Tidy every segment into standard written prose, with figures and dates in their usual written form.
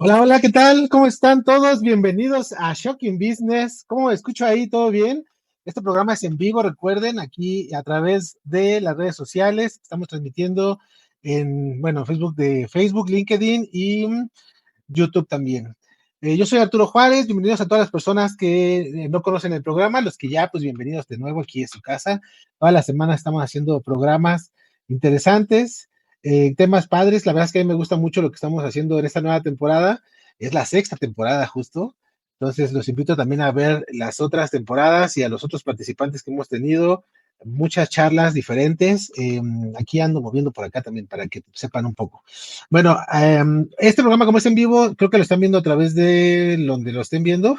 Hola, hola, ¿qué tal? ¿Cómo están todos? Bienvenidos a Shocking Business. ¿Cómo me escucho ahí? ¿Todo bien? Este programa es en vivo, recuerden, aquí a través de las redes sociales. Estamos transmitiendo en, bueno, Facebook, LinkedIn y YouTube también. Yo soy Arturo Juárez, bienvenidos a todas las personas que no conocen el programa, los que ya, pues bienvenidos de nuevo aquí en su casa. Toda la semana estamos haciendo programas interesantes, temas padres. La verdad es que a mí me gusta mucho lo que estamos haciendo en esta nueva temporada. Es la sexta temporada justo. Entonces los invito también a ver las otras temporadas y a los otros participantes que hemos tenido. Muchas charlas diferentes. Aquí ando moviendo por acá también para que sepan un poco. Bueno, este programa como es en vivo, creo que lo están viendo a través de donde lo estén viendo.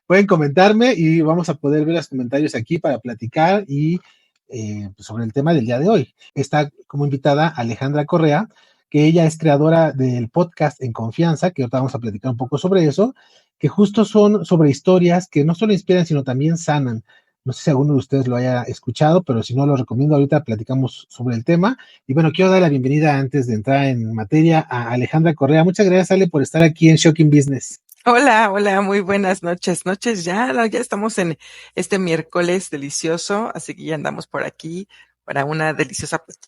Pueden comentarme y vamos a poder ver los comentarios aquí para platicar y pues, sobre el tema del día de hoy. Está como invitada Alejandra Correa, que ella es creadora del podcast En Confianza, que ahorita vamos a platicar un poco sobre eso, que justo son sobre historias que no solo inspiran, sino también sanan. No sé si alguno de ustedes lo haya escuchado, pero si no, lo recomiendo. Ahorita platicamos sobre el tema. Y bueno, quiero dar la bienvenida antes de entrar en materia a Alejandra Correa. Muchas gracias, Ale, por estar aquí en Shocking Business. Hola, hola, muy buenas noches. Noches ya, no, ya estamos en este miércoles delicioso, así que ya andamos por aquí para una deliciosa plática.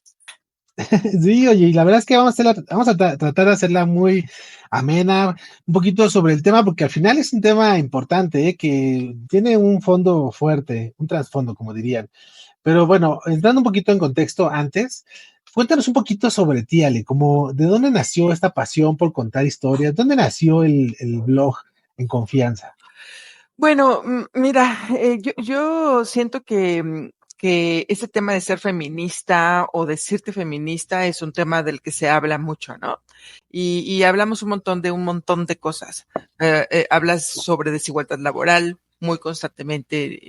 Sí, oye, y la verdad es que vamos a tratar de hacerla muy amena, un poquito sobre el tema, porque al final es un tema importante, que tiene un fondo fuerte, un trasfondo, como dirían. Pero bueno, entrando un poquito en contexto antes, cuéntanos un poquito sobre ti, Ale, como de dónde nació esta pasión por contar historias, dónde nació el blog En Confianza. Bueno, mira, yo siento que ese tema de ser feminista o decirte feminista es un tema del que se habla mucho, ¿no? Y hablamos un montón de cosas. Hablas sobre desigualdad laboral muy constantemente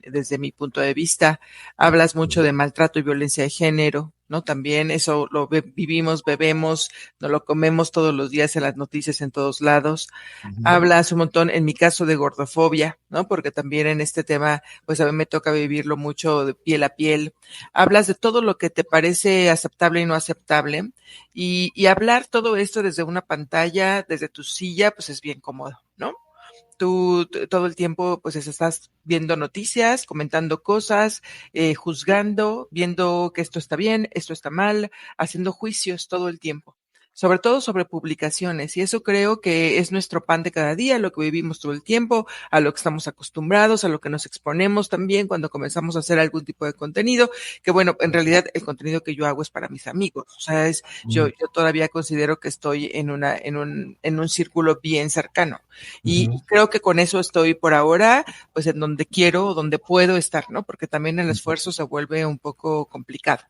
desde mi punto de vista. Hablas mucho de maltrato y violencia de género, ¿no? También eso vivimos, bebemos, nos lo comemos todos los días en las noticias en todos lados. Ujú. Hablas un montón, en mi caso, de gordofobia, ¿no? Porque también en este tema, pues a mí me toca vivirlo mucho de piel a piel. Hablas de todo lo que te parece aceptable y no aceptable. Y hablar todo esto desde una pantalla, desde tu silla, pues es bien cómodo, ¿no? Todo el tiempo pues estás viendo noticias, comentando cosas, juzgando, viendo que esto está bien, esto está mal, haciendo juicios todo el tiempo, sobre todo sobre publicaciones. Y eso creo que es nuestro pan de cada día, lo que vivimos todo el tiempo, a lo que estamos acostumbrados, a lo que nos exponemos también cuando comenzamos a hacer algún tipo de contenido, que bueno, en realidad el contenido que yo hago es para mis amigos. O sea, yo todavía considero que estoy en un círculo bien cercano. Y Ujú. creo que con eso estoy por ahora, pues en donde quiero, donde puedo estar, ¿no? Porque también el esfuerzo se vuelve un poco complicado.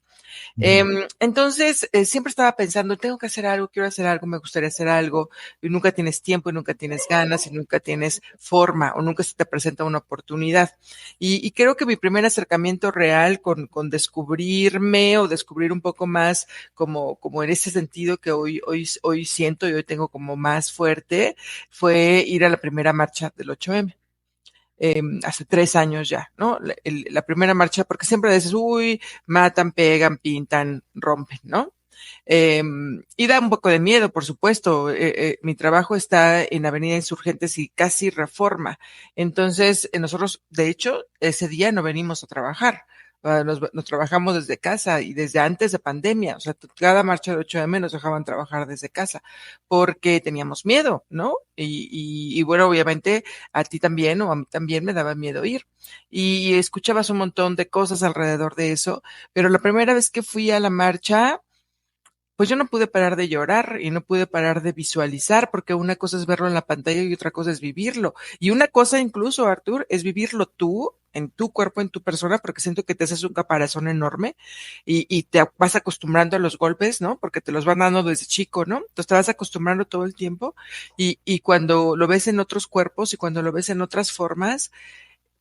Ujú. Entonces, siempre estaba pensando, tengo que hacer algo, quiero hacer algo, me gustaría hacer algo, y nunca tienes tiempo, y nunca tienes ganas, y nunca tienes forma, o nunca se te presenta una oportunidad. Y creo que mi primer acercamiento real con descubrirme o descubrir un poco más como en ese sentido que hoy siento y hoy tengo como más fuerte, fue ir a la primera marcha del 8M. Hace 3 años ya, ¿no? La primera marcha, porque siempre dices, uy, matan, pegan, pintan, rompen, ¿no? Y da un poco de miedo, por supuesto. Mi trabajo está en Avenida Insurgentes y casi Reforma. Entonces, nosotros, de hecho, ese día no venimos a trabajar. Nos trabajamos desde casa y desde antes de pandemia. O sea, cada marcha de 8M nos dejaban trabajar desde casa porque teníamos miedo, ¿no? Y bueno, obviamente a ti también o a mí también me daba miedo ir. Y escuchabas un montón de cosas alrededor de eso, pero la primera vez que fui a la marcha, pues yo no pude parar de llorar y no pude parar de visualizar, porque una cosa es verlo en la pantalla y otra cosa es vivirlo. Y una cosa incluso, Artur, es vivirlo tú, en tu cuerpo, en tu persona, porque siento que te haces un caparazón enorme y te vas acostumbrando a los golpes, ¿no? Porque te los van dando desde chico, ¿no? Entonces te vas acostumbrando todo el tiempo y cuando lo ves en otros cuerpos y cuando lo ves en otras formas,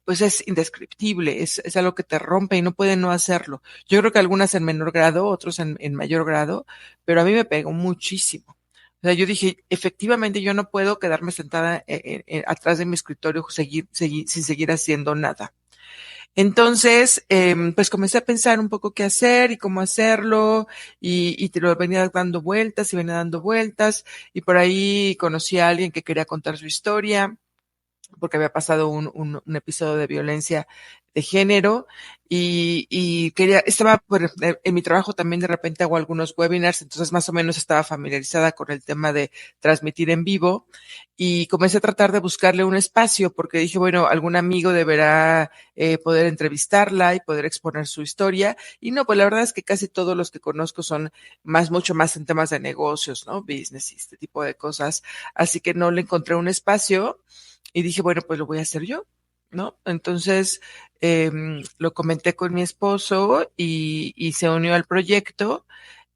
pues es indescriptible, es algo que te rompe y no puede no hacerlo. Yo creo que algunas en menor grado, otros en mayor grado, pero a mí me pegó muchísimo. O sea, yo dije, efectivamente, yo no puedo quedarme sentada atrás de mi escritorio sin seguir haciendo nada. Entonces, pues comencé a pensar un poco qué hacer y cómo hacerlo, y te lo venía dando vueltas y venía dando vueltas, y por ahí conocí a alguien que quería contar su historia, porque había pasado un episodio de violencia de género, y estaba en mi trabajo también de repente hago algunos webinars, entonces más o menos estaba familiarizada con el tema de transmitir en vivo, y comencé a tratar de buscarle un espacio, porque dije, bueno, algún amigo deberá poder entrevistarla y poder exponer su historia, y no, pues la verdad es que casi todos los que conozco son mucho más en temas de negocios, ¿no? Business y este tipo de cosas, así que no le encontré un espacio, y dije, bueno, pues lo voy a hacer yo, ¿no? Entonces, lo comenté con mi esposo y se unió al proyecto.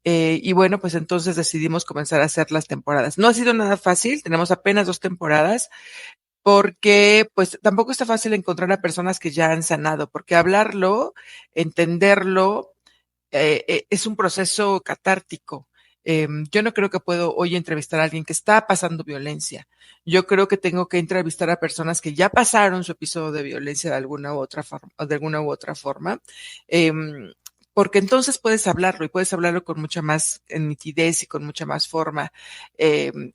Y bueno, pues entonces decidimos comenzar a hacer las temporadas. No ha sido nada fácil, tenemos apenas 2 temporadas, porque pues tampoco está fácil encontrar a personas que ya han sanado, porque hablarlo, entenderlo, es un proceso catártico. Yo no creo que puedo hoy entrevistar a alguien que está pasando violencia. Yo creo que tengo que entrevistar a personas que ya pasaron su episodio de violencia de alguna u otra forma, em, porque entonces puedes hablarlo y puedes hablarlo con mucha más nitidez y con mucha más forma.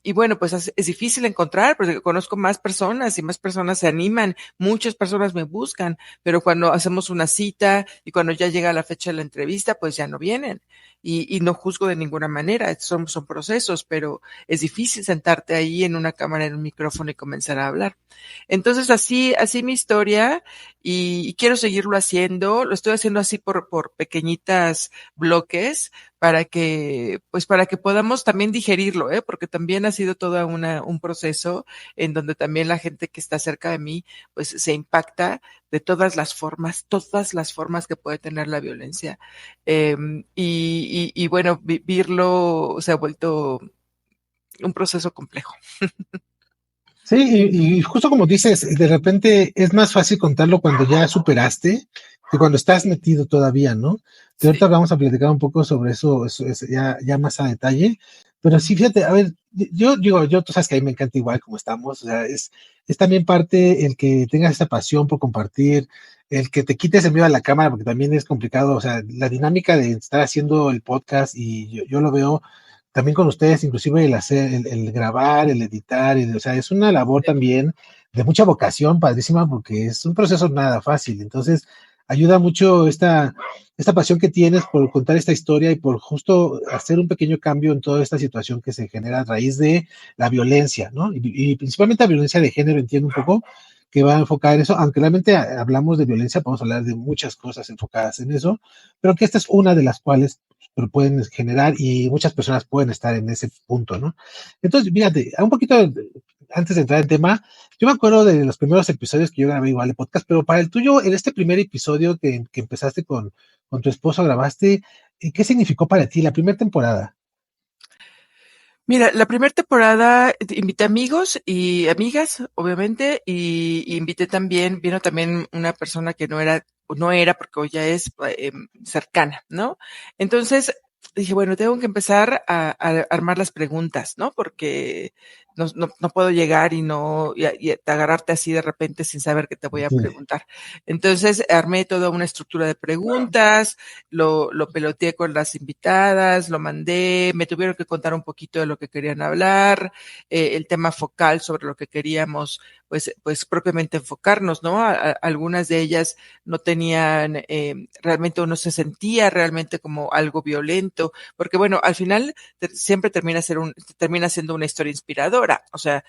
Y bueno, pues es difícil encontrar, porque conozco más personas y más personas se animan, muchas personas me buscan, pero cuando hacemos una cita y cuando ya llega la fecha de la entrevista, pues ya no vienen. Y no juzgo de ninguna manera, son procesos, pero es difícil sentarte ahí en una cámara, en un micrófono y comenzar a hablar. Entonces, así mi historia, y quiero seguirlo haciendo, lo estoy haciendo así por pequeñitas bloques, para que podamos también digerirlo, porque también ha sido todo un proceso en donde también la gente que está cerca de mí, pues se impacta de todas las formas que puede tener la violencia. Y bueno, vivirlo se ha vuelto un proceso complejo. Sí, y justo como dices, de repente es más fácil contarlo cuando ya superaste que cuando estás metido todavía, ¿no? De Sí. ahorita vamos a platicar un poco sobre eso es ya más a detalle, pero sí, fíjate, a ver, yo digo, tú sabes que a mí me encanta igual como estamos, o sea, es también parte el que tengas esta pasión por compartir, el que te quites el miedo a la cámara, porque también es complicado, o sea, la dinámica de estar haciendo el podcast y yo lo veo también con ustedes, inclusive el hacer, el grabar, el editar, o sea, es una labor también de mucha vocación, padrísima, porque es un proceso nada fácil. Entonces, ayuda mucho esta pasión que tienes por contar esta historia y por justo hacer un pequeño cambio en toda esta situación que se genera a raíz de la violencia, ¿no? Y principalmente la violencia de género, entiendo un poco que va a enfocar en eso, aunque realmente hablamos de violencia, podemos hablar de muchas cosas enfocadas en eso, pero que esta es una de las cuales pero pueden generar y muchas personas pueden estar en ese punto, ¿no? Entonces, fíjate, un poquito antes de entrar en tema, yo me acuerdo de los primeros episodios que yo grabé igual de podcast, pero para el tuyo, en este primer episodio que empezaste con tu esposo, grabaste, ¿qué significó para ti la primera temporada? Mira, la primera temporada invité amigos y amigas, obviamente, y invité también, vino también una persona que no era porque hoy ya es cercana, ¿no? Entonces dije, bueno, tengo que empezar a armar las preguntas, ¿no? Porque no puedo llegar y agarrarte así de repente sin saber qué te voy a Sí. preguntar. Entonces armé toda una estructura de preguntas, lo peloteé con las invitadas, lo mandé, me tuvieron que contar un poquito de lo que querían hablar, el tema focal sobre lo que queríamos, pues propiamente enfocarnos, ¿no? Algunas de ellas no tenían realmente o no se sentía realmente como algo violento, porque bueno, al final siempre termina siendo una historia inspiradora. O sea,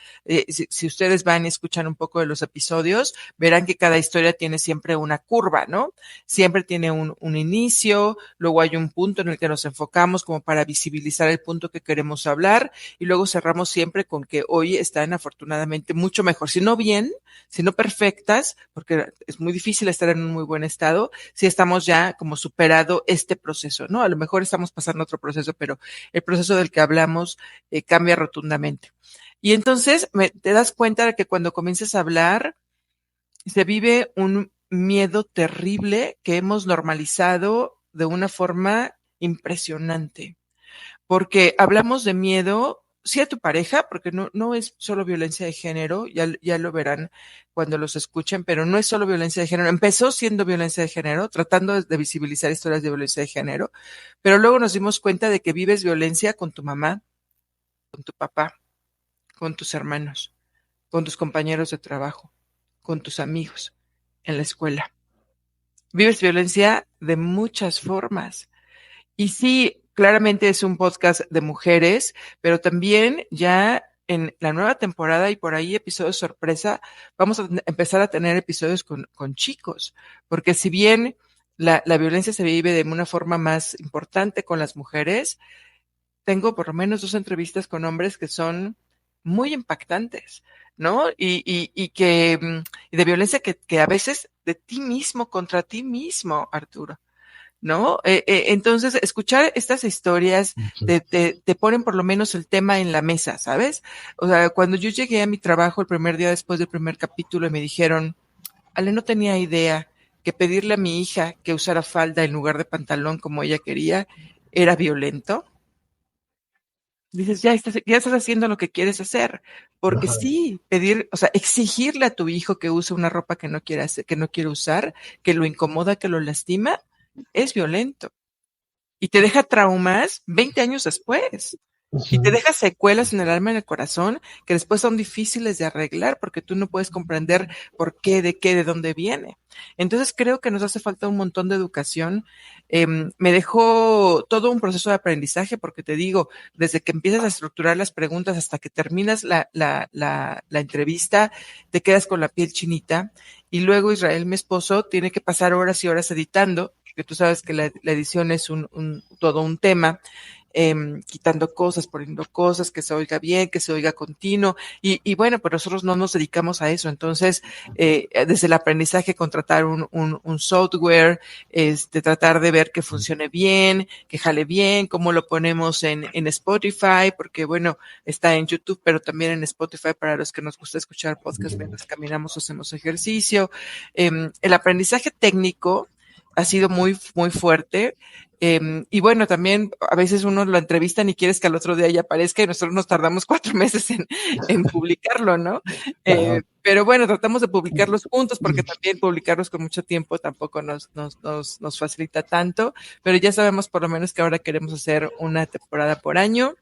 si ustedes van y escuchan un poco de los episodios, verán que cada historia tiene siempre una curva, ¿no? Siempre tiene un inicio, luego hay un punto en el que nos enfocamos como para visibilizar el punto que queremos hablar, y luego cerramos siempre con que hoy están afortunadamente mucho mejor, si no bien, si no perfectas, porque es muy difícil estar en un muy buen estado, si estamos ya como superado este proceso, ¿no? A lo mejor estamos pasando otro proceso, pero el proceso del que hablamos cambia rotundamente. Y entonces te das cuenta de que cuando comienzas a hablar, se vive un miedo terrible que hemos normalizado de una forma impresionante, porque hablamos de miedo sí a tu pareja, porque no es solo violencia de género, ya lo verán cuando los escuchen, pero no es solo violencia de género. Empezó siendo violencia de género, tratando de visibilizar historias de violencia de género, pero luego nos dimos cuenta de que vives violencia con tu mamá, con tu papá, con tus hermanos, con tus compañeros de trabajo, con tus amigos, en la escuela. Vives violencia de muchas formas. Y sí, claramente es un podcast de mujeres, pero también ya en la nueva temporada y por ahí episodios sorpresa, vamos a empezar a tener episodios con chicos, porque si bien la violencia se vive de una forma más importante con las mujeres, tengo por lo menos 2 entrevistas con hombres que son muy impactantes, ¿no? Y de violencia que a veces de ti mismo, contra ti mismo, Arturo. ¿No? Entonces, escuchar estas historias te ponen por lo menos el tema en la mesa, ¿sabes? O sea, cuando yo llegué a mi trabajo el primer día después del primer capítulo y me dijeron, Ale, no tenía idea que pedirle a mi hija que usara falda en lugar de pantalón como ella quería era violento. Dices, ya estás haciendo lo que quieres hacer, porque Ajá. sí, o sea, exigirle a tu hijo que use una ropa que no quiere hacer, que no quiere usar, que lo incomoda, que lo lastima, es violento. Y te deja traumas 20 años después. Y te Ujú. deja secuelas en el alma y en el corazón que después son difíciles de arreglar porque tú no puedes comprender por qué, de dónde viene. Entonces creo que nos hace falta un montón de educación. Me dejó todo un proceso de aprendizaje porque te digo, desde que empiezas a estructurar las preguntas hasta que terminas la entrevista, te quedas con la piel chinita y luego Israel, mi esposo, tiene que pasar horas y horas editando, porque tú sabes que la edición es todo un tema, quitando cosas, poniendo cosas, que se oiga bien, que se oiga continuo, y bueno, pues nosotros no nos dedicamos a eso, entonces, desde el aprendizaje, contratar un software, tratar de ver que funcione bien, que jale bien, cómo lo ponemos en Spotify, porque bueno, está en YouTube, pero también en Spotify para los que nos gusta escuchar podcast mientras caminamos o hacemos ejercicio. El aprendizaje técnico ha sido muy, muy fuerte. Y bueno, también a veces uno lo entrevistan y quieres que al otro día ya aparezca y nosotros nos tardamos 4 meses en publicarlo, ¿no? Ajá. Pero bueno, tratamos de publicarlos juntos porque también publicarlos con mucho tiempo tampoco nos facilita tanto, pero ya sabemos por lo menos que ahora queremos hacer una temporada por año.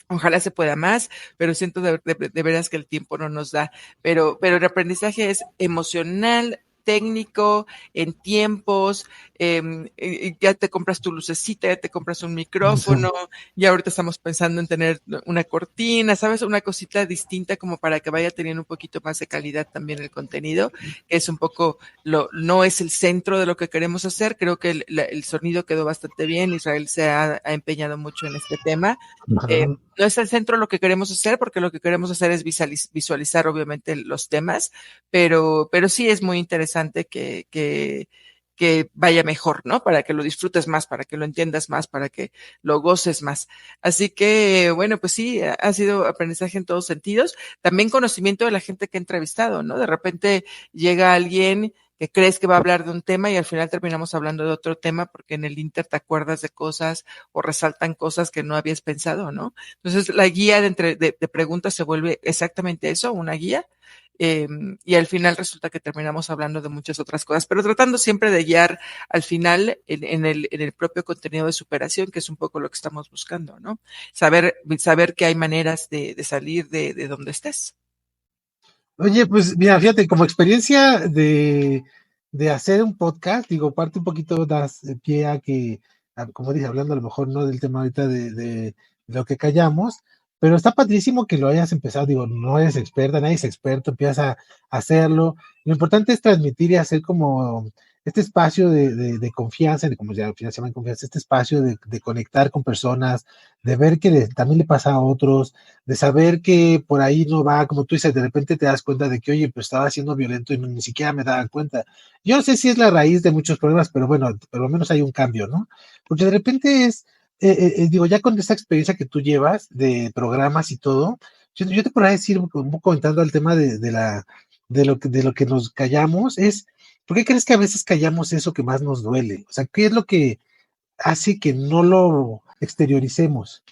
Ojalá se pueda más, pero siento de veras que el tiempo no nos da. Pero el aprendizaje es emocional, técnico, en tiempos, ya te compras tu lucecita, ya te compras un micrófono, ya ahorita estamos pensando en tener una cortina, ¿sabes? Una cosita distinta como para que vaya teniendo un poquito más de calidad también el contenido, que es un poco, no es el centro de lo que queremos hacer, creo que el sonido quedó bastante bien, Israel se ha empeñado mucho en este tema. Ajá. No es el centro lo que queremos hacer, porque lo que queremos hacer es visualizar obviamente los temas, pero sí es muy interesante que vaya mejor, ¿no? Para que lo disfrutes más, para que lo entiendas más, para que lo goces más. Así que, bueno, pues sí, ha sido aprendizaje en todos sentidos. También conocimiento de la gente que he entrevistado, ¿no? De repente llega alguien que crees que va a hablar de un tema y al final terminamos hablando de otro tema porque en el Inter te acuerdas de cosas o resaltan cosas que no habías pensado, ¿no? Entonces la guía de preguntas se vuelve exactamente eso, una guía, y al final resulta que terminamos hablando de muchas otras cosas, pero tratando siempre de guiar al final en el propio contenido de superación, que es un poco lo que estamos buscando, ¿no? Saber que hay maneras de salir de donde estés. Oye, pues mira, fíjate, como experiencia de hacer un podcast, digo, parte un poquito, das pie a que, como dije, hablando a lo mejor no del tema ahorita de lo que callamos, pero está padrísimo que lo hayas empezado, digo, no eres experta, nadie es experto, empiezas a hacerlo. Lo importante es transmitir y hacer como este espacio de confianza, de como ya al final se llama confianza, este espacio de conectar con personas, de ver que también le pasa a otros, de saber que por ahí no va, como tú dices, de repente te das cuenta de que, oye, pues estaba siendo violento y ni siquiera me daba cuenta. Yo no sé si es la raíz de muchos problemas, pero bueno, por lo menos hay un cambio, ¿no? Porque de repente digo, ya con esta experiencia que tú llevas de programas y todo, yo te podría decir, un poco comentando el tema de lo que nos callamos, ¿por qué crees que a veces callamos eso que más nos duele? O sea, ¿qué es lo que hace que no lo exterioricemos?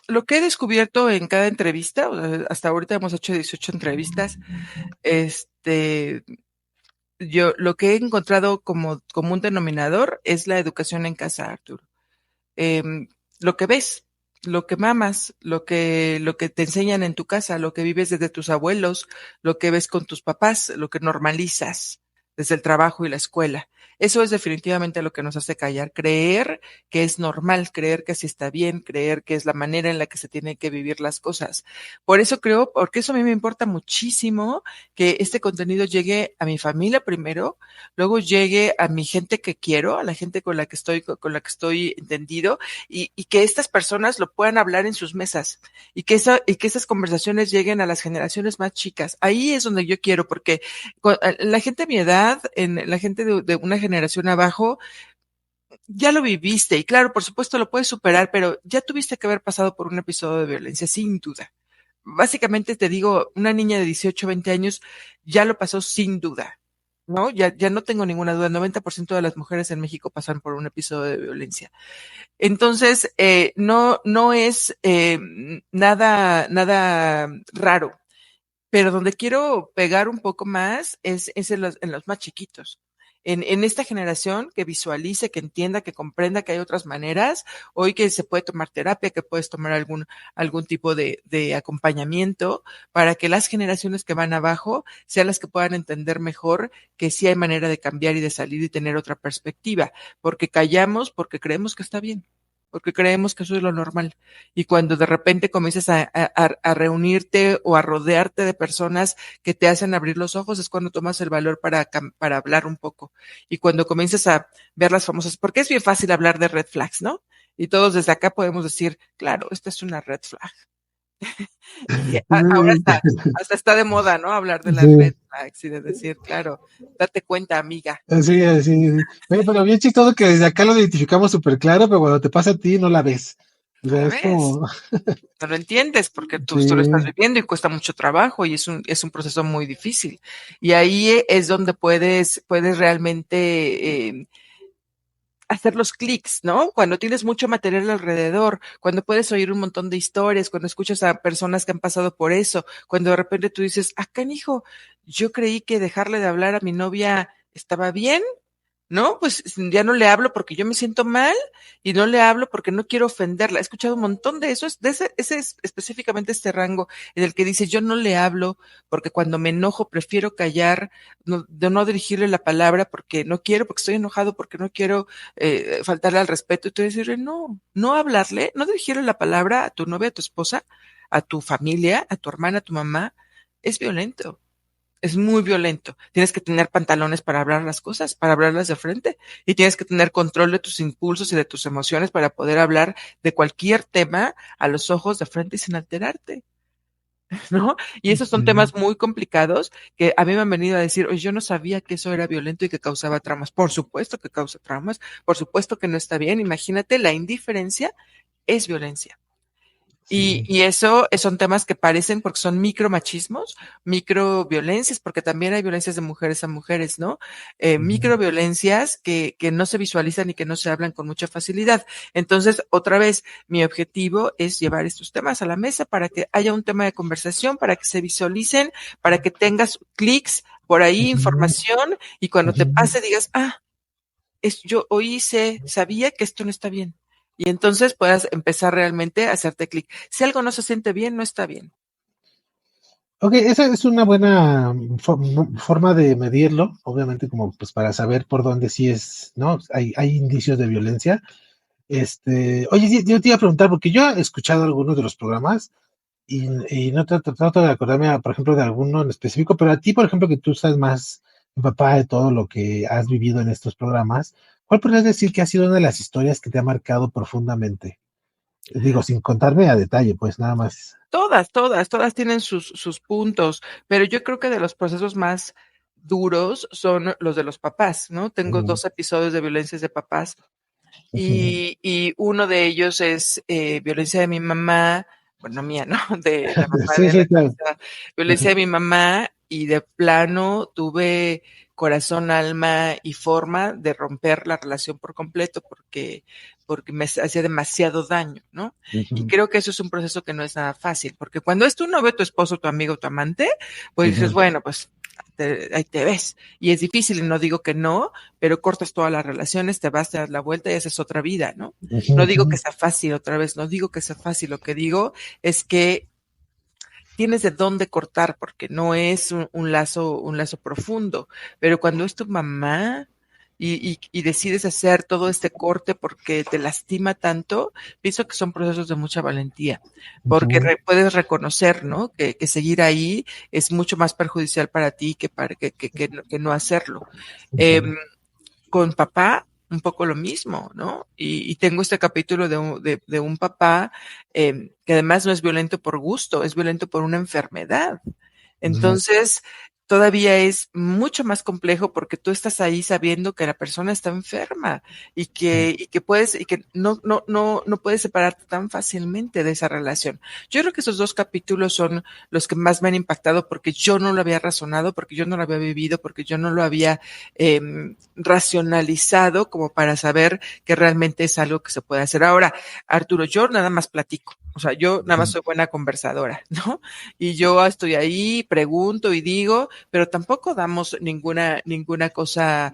Lo que he descubierto en cada entrevista, hasta ahorita hemos hecho 18 entrevistas, este, yo lo que he encontrado como común denominador es la educación en casa, Arturo. Eh, lo que ves, lo que mamas, lo que te enseñan en tu casa, lo que vives desde tus abuelos, lo que ves con tus papás, lo que normalizas desde el trabajo y la escuela. Eso es definitivamente lo que nos hace callar, creer que es normal, creer que así está bien, creer que es la manera en la que se tienen que vivir las cosas. Por eso creo, porque eso a mí me importa muchísimo que este contenido llegue a mi familia primero, luego llegue a mi gente que quiero, a la gente con la que estoy entendido, y que estas personas lo puedan hablar en sus mesas, y que esas conversaciones lleguen a las generaciones más chicas. Ahí es donde yo quiero, porque la gente de mi edad, la gente de una generación abajo, ya lo viviste, y claro, por supuesto lo puedes superar, pero ya tuviste que haber pasado por un episodio de violencia, sin duda. Básicamente te digo, una niña de 18, 20 años ya lo pasó sin duda, ¿no? Ya no tengo ninguna duda, el 90% de las mujeres en México pasan por un episodio de violencia. Entonces, no es nada raro, pero donde quiero pegar un poco más es en los más chiquitos. En esta generación que visualice, que entienda, que comprenda que hay otras maneras, hoy que se puede tomar terapia, que puedes tomar algún tipo de acompañamiento para que las generaciones que van abajo sean las que puedan entender mejor que sí hay manera de cambiar y de salir y tener otra perspectiva, porque callamos, porque creemos que está bien, porque creemos que eso es lo normal. Y cuando de repente comienzas a reunirte o a rodearte de personas que te hacen abrir los ojos, es cuando tomas el valor para hablar un poco. Y cuando comienzas a ver las famosas, porque es bien fácil hablar de red flags, ¿no? Y todos desde acá podemos decir, claro, esta es una red flag. Y ahora hasta está de moda, ¿no? Hablar de las red Sí, flags y de decir, claro, date cuenta, amiga. sí, sí. Oye, pero bien chistoso que desde acá lo identificamos súper claro, pero cuando te pasa a ti no la ves. O No sea, la es ves. como, No lo entiendes porque tú lo estás sí. viviendo y cuesta mucho trabajo y es un proceso muy difícil. Y ahí es donde puedes realmente hacer los clics, ¿no? Cuando tienes mucho material alrededor, cuando puedes oír un montón de historias, cuando escuchas a personas que han pasado por eso, cuando de repente tú dices, ah, canijo, yo creí que dejarle de hablar a mi novia estaba bien. No, pues ya no le hablo porque yo me siento mal y no le hablo porque no quiero ofenderla. He escuchado un montón de eso, ese es específicamente este rango en el que dice yo no le hablo porque cuando me enojo prefiero callar, de no dirigirle la palabra porque no quiero, porque estoy enojado, porque no quiero faltarle al respeto. Y tú decirle no hablarle, no dirigirle la palabra a tu novia, a tu esposa, a tu familia, a tu hermana, a tu mamá, es violento. Es muy violento. Tienes que tener pantalones para hablar las cosas, para hablarlas de frente, y tienes que tener control de tus impulsos y de tus emociones para poder hablar de cualquier tema a los ojos de frente y sin alterarte, ¿no? Y esos son Sí. temas muy complicados que a mí me han venido a decir, oye, yo no sabía que eso era violento y que causaba traumas. Por supuesto que causa traumas, por supuesto que no está bien. Imagínate, la indiferencia es violencia. Sí. Y eso son temas que parecen porque son micromachismos, microviolencias, porque también hay violencias de mujeres a mujeres, ¿no? Ujú. Microviolencias que no se visualizan y que no se hablan con mucha facilidad. Entonces, otra vez, mi objetivo es llevar estos temas a la mesa para que haya un tema de conversación, para que se visualicen, para que tengas clics por ahí, Ujú. información, y cuando te Ujú. pase digas, ah, yo hoy sabía que esto no está bien. Y entonces puedas empezar realmente a hacerte clic. Si algo no se siente bien, no está bien. Ok, esa es una buena forma de medirlo, obviamente como pues para saber por dónde sí es, ¿no? Hay indicios de violencia. Oye, sí, yo te iba a preguntar, porque yo he escuchado algunos de los programas y no trato de acordarme, por ejemplo, de alguno en específico, pero a ti, por ejemplo, que tú estás más empapada de todo lo que has vivido en estos programas, ¿cuál podrías decir que ha sido una de las historias que te ha marcado profundamente? Digo, sin contarme a detalle, pues nada más. Todas tienen sus puntos, pero yo creo que de los procesos más duros son los de los papás, ¿no? Tengo Mm, 2 episodios de violencias de papás ujú. y uno de ellos es violencia de mi mamá, bueno, mía, ¿no? De la mamá Sí, de la sí, claro. chica, violencia de mi mamá y de plano tuve corazón, alma y forma de romper la relación por completo porque porque me hacía demasiado daño, ¿no? Y Ujú, creo que eso es un proceso que no es nada fácil, porque cuando es tu novio, tu esposo, tu amigo, tu amante, pues dices, ujú, bueno, pues ahí te ves. Y es difícil, y no digo que no, pero cortas todas las relaciones, te vas, te das la vuelta y haces otra vida, ¿no? ujú, No digo ujú, que sea fácil, otra vez, no digo que sea fácil, lo que digo es que tienes de dónde cortar, porque no es un lazo profundo, pero cuando es tu mamá y decides hacer todo este corte porque te lastima tanto, pienso que son procesos de mucha valentía, porque ujú, puedes reconocer, ¿no? Que seguir ahí es mucho más perjudicial para ti que no hacerlo. Eh, ujú, con papá, un poco lo mismo, ¿no? Y tengo este capítulo de un papá que además no es violento por gusto, es violento por una enfermedad. ujú, Entonces, todavía es mucho más complejo porque tú estás ahí sabiendo que la persona está enferma y que no puedes separarte tan fácilmente de esa relación. Yo creo que esos dos capítulos son los que más me han impactado porque yo no lo había razonado, porque yo no lo había vivido, porque yo no lo había racionalizado como para saber que realmente es algo que se puede hacer. Ahora, Arturo, yo nada más platico. O sea, yo nada más soy buena conversadora, ¿no? Y yo estoy ahí, pregunto y digo, pero tampoco damos ninguna cosa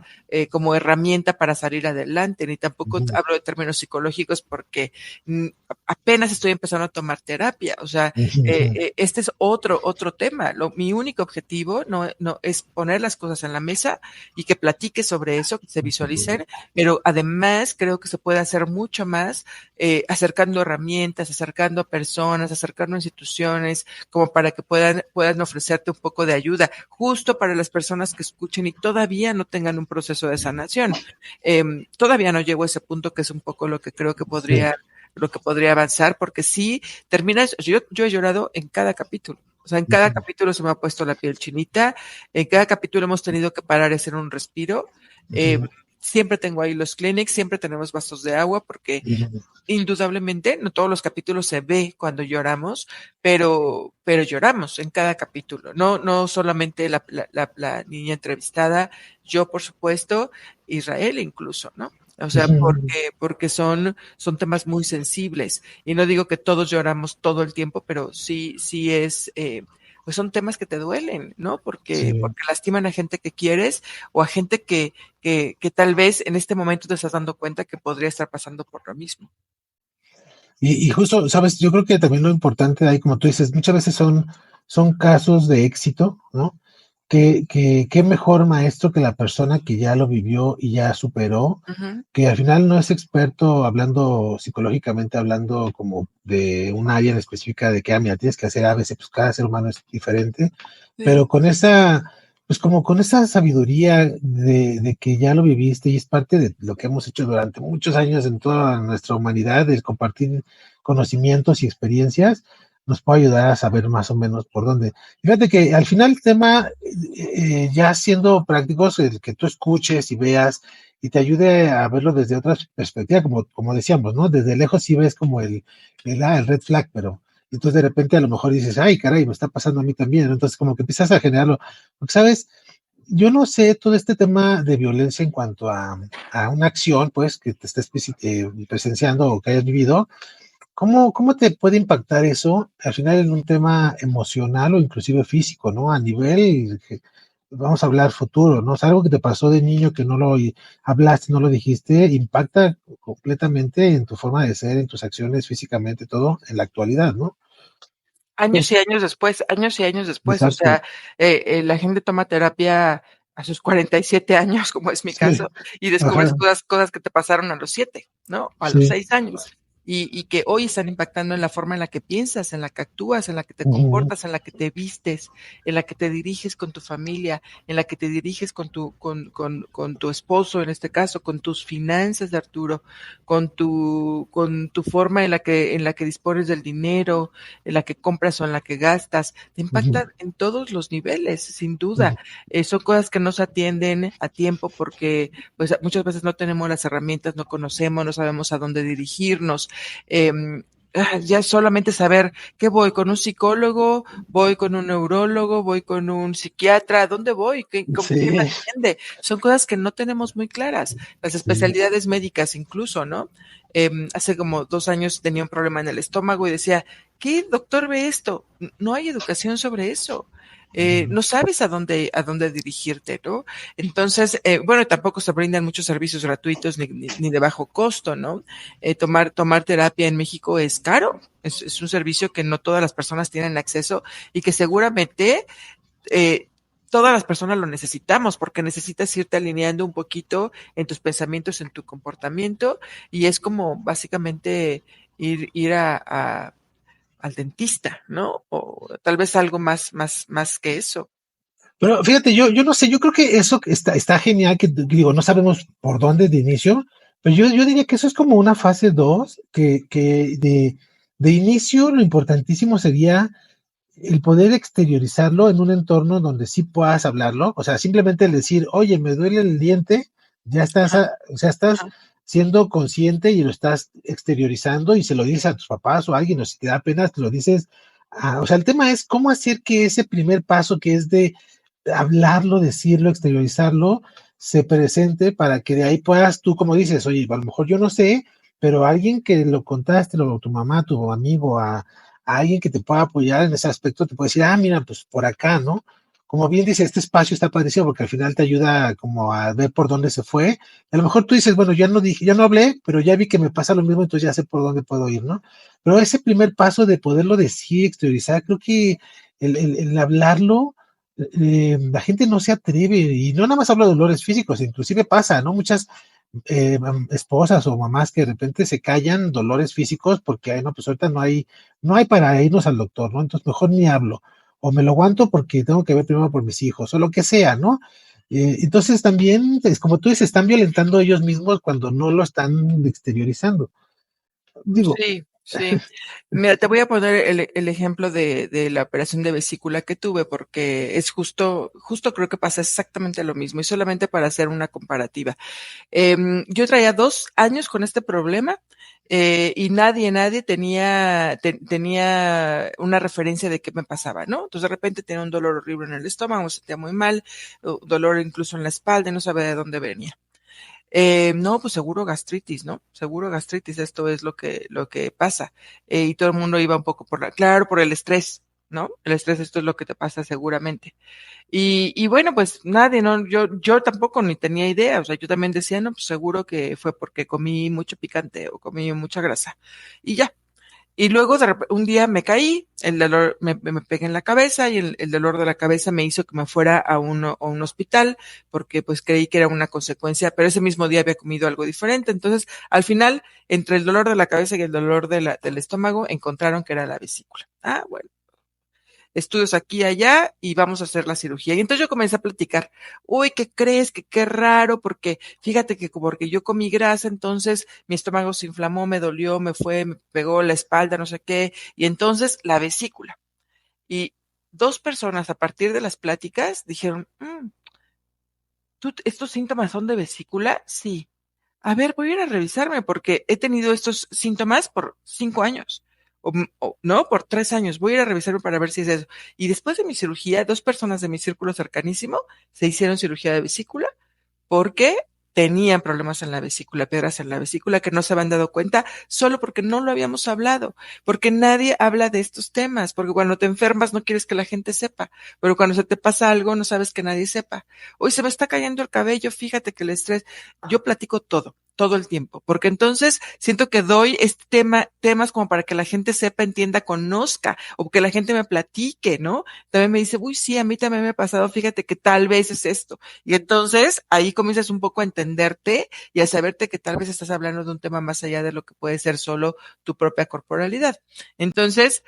como herramienta para salir adelante, ni tampoco ujú, hablo de términos psicológicos porque mm, apenas estoy empezando a tomar terapia. O sea, ujú, ujú, este es otro tema. Mi único objetivo no es poner las cosas en la mesa y que platique sobre eso, que se visualicen, pero además creo que se puede hacer mucho más acercando herramientas, acercando a personas, acercando a instituciones, como para que puedan ofrecerte un poco de ayuda, justo para las personas que escuchen y todavía no tengan un proceso de sanación. Todavía no llego a ese punto que es un poco lo que creo que sí. lo que podría avanzar, porque sí terminas, yo he llorado en cada capítulo. O sea, en cada Ujú, capítulo se me ha puesto la piel chinita, en cada capítulo hemos tenido que parar y hacer un respiro. Eh, ujú, siempre tengo ahí los clinics, siempre tenemos vasos de agua, porque ujú, indudablemente, no todos los capítulos se ve cuando lloramos, pero lloramos en cada capítulo. No solamente la niña entrevistada, yo por supuesto, Israel incluso, ¿no? O sea, ujú, porque son temas muy sensibles. Y no digo que todos lloramos todo el tiempo, pero sí es, pues son temas que te duelen, ¿no? sí. Porque lastiman a gente que quieres o a gente que tal vez en este momento te estás dando cuenta que podría estar pasando por lo mismo. Y justo, sabes, yo creo que también lo importante ahí, como tú dices, muchas veces son casos de éxito, ¿no? Que qué mejor maestro que la persona que ya lo vivió y ya superó, Ujú, que al final no es experto hablando psicológicamente, hablando como de un área en específica de que, mira, tienes que hacer a veces, pues cada ser humano es diferente, sí. pero con esa, pues como con esa sabiduría de que ya lo viviste y es parte de lo que hemos hecho durante muchos años en toda nuestra humanidad, el compartir conocimientos y experiencias, nos puede ayudar a saber más o menos por dónde. Fíjate que al final el tema, ya siendo prácticos, el que tú escuches y veas y te ayude a verlo desde otra perspectiva, como decíamos, ¿no? Desde lejos sí ves como el red flag, pero entonces de repente a lo mejor dices, ay, caray, me está pasando a mí también, ¿no? Entonces como que empiezas a generarlo. Porque, ¿sabes? Yo no sé todo este tema de violencia en cuanto a una acción, pues, que te estés presenciando o que hayas vivido. ¿Cómo te puede impactar eso al final en un tema emocional o inclusive físico, ¿no? A nivel, vamos a hablar futuro, ¿no? O sea, algo que te pasó de niño que no lo hablaste, no lo dijiste, impacta completamente en tu forma de ser, en tus acciones físicamente, todo en la actualidad, ¿no? Años y años después, o Exacto. sea, la gente toma terapia a sus 47 años, como es mi Sí. caso, y descubres Ajá. cosas que te pasaron a los 7, ¿no? A los Sí. 6 años. Y que hoy están impactando en la forma en la que piensas, en la que actúas, en la que te Ujú, comportas, en la que te vistes, en la que te diriges con tu familia, en la que te diriges con tu esposo, en este caso, con tus finanzas de Arturo, con tu forma en la que dispones del dinero, en la que compras o en la que gastas, te ujú, impactan en todos los niveles, sin duda. ujú, Son cosas que no se atienden a tiempo porque pues muchas veces no tenemos las herramientas, no conocemos, no sabemos a dónde dirigirnos. Eh, ya solamente saber que voy con un psicólogo, voy con un neurólogo, voy con un psiquiatra, ¿a dónde voy? ¿Quién me Sí, atiende? Son cosas que no tenemos muy claras. Las sí. especialidades médicas incluso, ¿no? Hace como 2 años tenía un problema en el estómago y decía, ¿qué doctor ve esto? No hay educación sobre eso. No sabes a dónde dirigirte, ¿no? Entonces, bueno, tampoco se brindan muchos servicios gratuitos ni de bajo costo, ¿no? Tomar terapia en México es caro, es un servicio que no todas las personas tienen acceso y que seguramente eh, todas las personas lo necesitamos porque necesitas irte alineando un poquito en tus pensamientos, en tu comportamiento y es como básicamente ir al dentista, ¿no? O tal vez algo más que eso. Pero fíjate, yo no sé, yo creo que eso está genial, que digo, no sabemos por dónde de inicio, pero yo diría que eso es como una fase 2 que de inicio lo importantísimo sería el poder exteriorizarlo en un entorno donde sí puedas hablarlo, o sea, simplemente el decir, oye, me duele el diente, ya estás, Ajá, o sea, estás ajá. siendo consciente y lo estás exteriorizando y se lo dices a tus papás o a alguien, o si te da pena, te lo dices. O sea, el tema es cómo hacer que ese primer paso que es de hablarlo, decirlo, exteriorizarlo, se presente para que de ahí puedas tú, como dices, oye, a lo mejor yo no sé, pero alguien que lo contaste, tu mamá, tu amigo, a alguien que te pueda apoyar en ese aspecto, te puede decir, mira, pues por acá, ¿no? Como bien dice, este espacio está padrísimo porque al final te ayuda como a ver por dónde se fue. A lo mejor tú dices, bueno, ya no dije, ya no hablé, pero ya vi que me pasa lo mismo, entonces ya sé por dónde puedo ir, ¿no? Pero ese primer paso de poderlo decir, exteriorizar, creo que el hablarlo, la gente no se atreve, y no nada más hablo de dolores físicos, inclusive pasa, ¿no? Muchas esposas o mamás que de repente se callan dolores físicos porque, ay, no, pues ahorita no hay para irnos al doctor, ¿no? Entonces mejor ni hablo, o me lo aguanto porque tengo que ver primero por mis hijos, o lo que sea, ¿no? Entonces también, es como tú dices, están violentando ellos mismos cuando no lo están exteriorizando. Digo, Sí, sí. Mira, te voy a poner el ejemplo de la operación de vesícula que tuve, porque es justo creo que pasa exactamente lo mismo, y solamente para hacer una comparativa. Yo traía 2 años con este problema, y nadie tenía una referencia de qué me pasaba, ¿no? Entonces de repente tenía un dolor horrible en el estómago, me sentía muy mal, dolor incluso en la espalda, y no sabía de dónde venía. No, pues seguro gastritis, ¿no? Seguro gastritis, esto es lo que pasa. Y todo el mundo iba un poco claro, por el estrés, ¿no? El estrés, esto es lo que te pasa seguramente. Y bueno, pues nadie, ¿no? Yo tampoco ni tenía idea, o sea, yo también decía, no, pues seguro que fue porque comí mucho picante o comí mucha grasa. Y ya, y luego un día me caí, el dolor me pegué en la cabeza y el dolor de la cabeza me hizo que me fuera a un hospital porque pues creí que era una consecuencia, pero ese mismo día había comido algo diferente. Entonces, al final, entre el dolor de la cabeza y el dolor del estómago, encontraron que era la vesícula. Bueno, estudios aquí y allá y vamos a hacer la cirugía. Y entonces yo comencé a platicar, uy, ¿qué crees? Que qué raro, porque fíjate que porque yo comí grasa, entonces mi estómago se inflamó, me dolió, me pegó la espalda, no sé qué, y entonces la vesícula. Y 2 personas a partir de las pláticas dijeron, ¿estos síntomas son de vesícula? Sí. A ver, voy a ir a revisarme porque he tenido estos síntomas por 5 años. O no, por 3 años. Voy a ir a revisarme para ver si es eso. Y después de mi cirugía, 2 personas de mi círculo cercanísimo se hicieron cirugía de vesícula porque tenían problemas en la vesícula, piedras en la vesícula que no se habían dado cuenta solo porque no lo habíamos hablado, porque nadie habla de estos temas, porque cuando te enfermas no quieres que la gente sepa, pero cuando se te pasa algo no sabes que nadie sepa. Hoy se me está cayendo el cabello, fíjate que el estrés, yo platico todo el tiempo, porque entonces siento que doy temas como para que la gente sepa, entienda, conozca, o que la gente me platique, ¿no? También me dice, uy, sí, a mí también me ha pasado, fíjate que tal vez es esto. Y entonces ahí comienzas un poco a entenderte y a saberte que tal vez estás hablando de un tema más allá de lo que puede ser solo tu propia corporalidad. Entonces,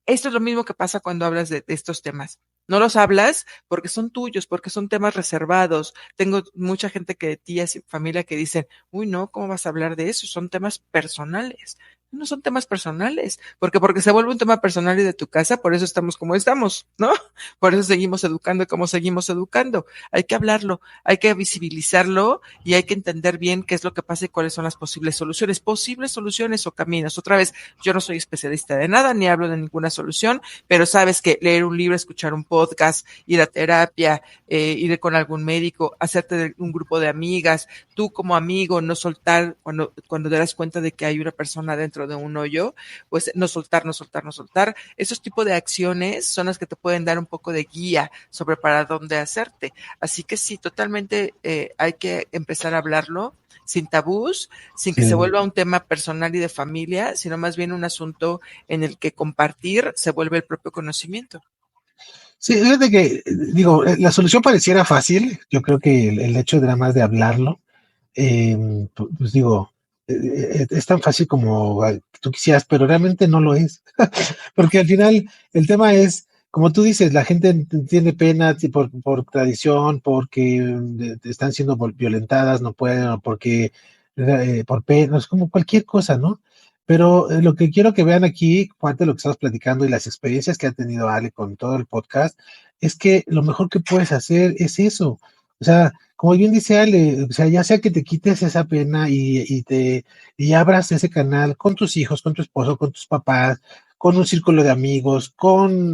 esto es lo mismo que pasa cuando hablas de estos temas. No los hablas porque son tuyos, porque son temas reservados. Tengo mucha gente tías y familia que dicen, uy, no, ¿cómo vas a hablar de eso? Son temas personales. No son temas personales, porque se vuelve un tema personal y de tu casa, por eso estamos como estamos, ¿no? Por eso seguimos educando como seguimos educando. Hay que hablarlo, hay que visibilizarlo y hay que entender bien qué es lo que pasa y cuáles son las posibles soluciones o caminos. Otra vez, yo no soy especialista de nada, ni hablo de ninguna solución, pero sabes que leer un libro, escuchar un podcast, ir a terapia, ir con algún médico, hacerte de un grupo de amigas, tú como amigo, no soltar cuando te das cuenta de que hay una persona dentro de un hoyo, pues no soltar, no soltar, no soltar. Esos tipos de acciones son las que te pueden dar un poco de guía sobre para dónde hacerte. Así que sí, totalmente hay que empezar a hablarlo sin tabús, sin que se Sí. vuelva un tema personal y de familia, sino más bien un asunto en el que compartir se vuelve el propio conocimiento. Sí, fíjate que, digo, la solución pareciera fácil. Yo creo que el hecho de nada más de hablarlo, pues digo, es tan fácil como tú quisieras, pero realmente no lo es. Porque al final el tema es, como tú dices, la gente tiene pena por tradición, porque están siendo violentadas, no pueden, o porque por pena, es como cualquier cosa, ¿no? Pero lo que quiero que vean aquí, parte de lo que estamos platicando y las experiencias que ha tenido Ale con todo el podcast, es que lo mejor que puedes hacer es eso. O sea, como bien dice Ale, o sea, ya sea que te quites esa pena y abras ese canal con tus hijos, con tu esposo, con tus papás, con un círculo de amigos,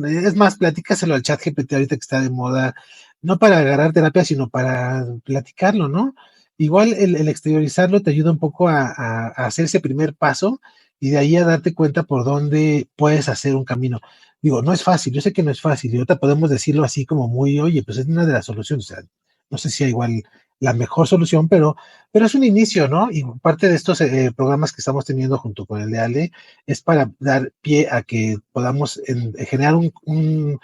es más, platícaselo al chat GPT ahorita que está de moda, no para agarrar terapia, sino para platicarlo, ¿no? Igual el exteriorizarlo te ayuda un poco a hacer ese primer paso y de ahí a darte cuenta por dónde puedes hacer un camino. Digo, no es fácil, yo sé que no es fácil, y ahorita podemos decirlo así como muy, oye, pues es una de las soluciones, o sea, no sé si hay igual la mejor solución, pero es un inicio, ¿no? Y parte de estos programas que estamos teniendo junto con el de Ale es para dar pie a que podamos generar un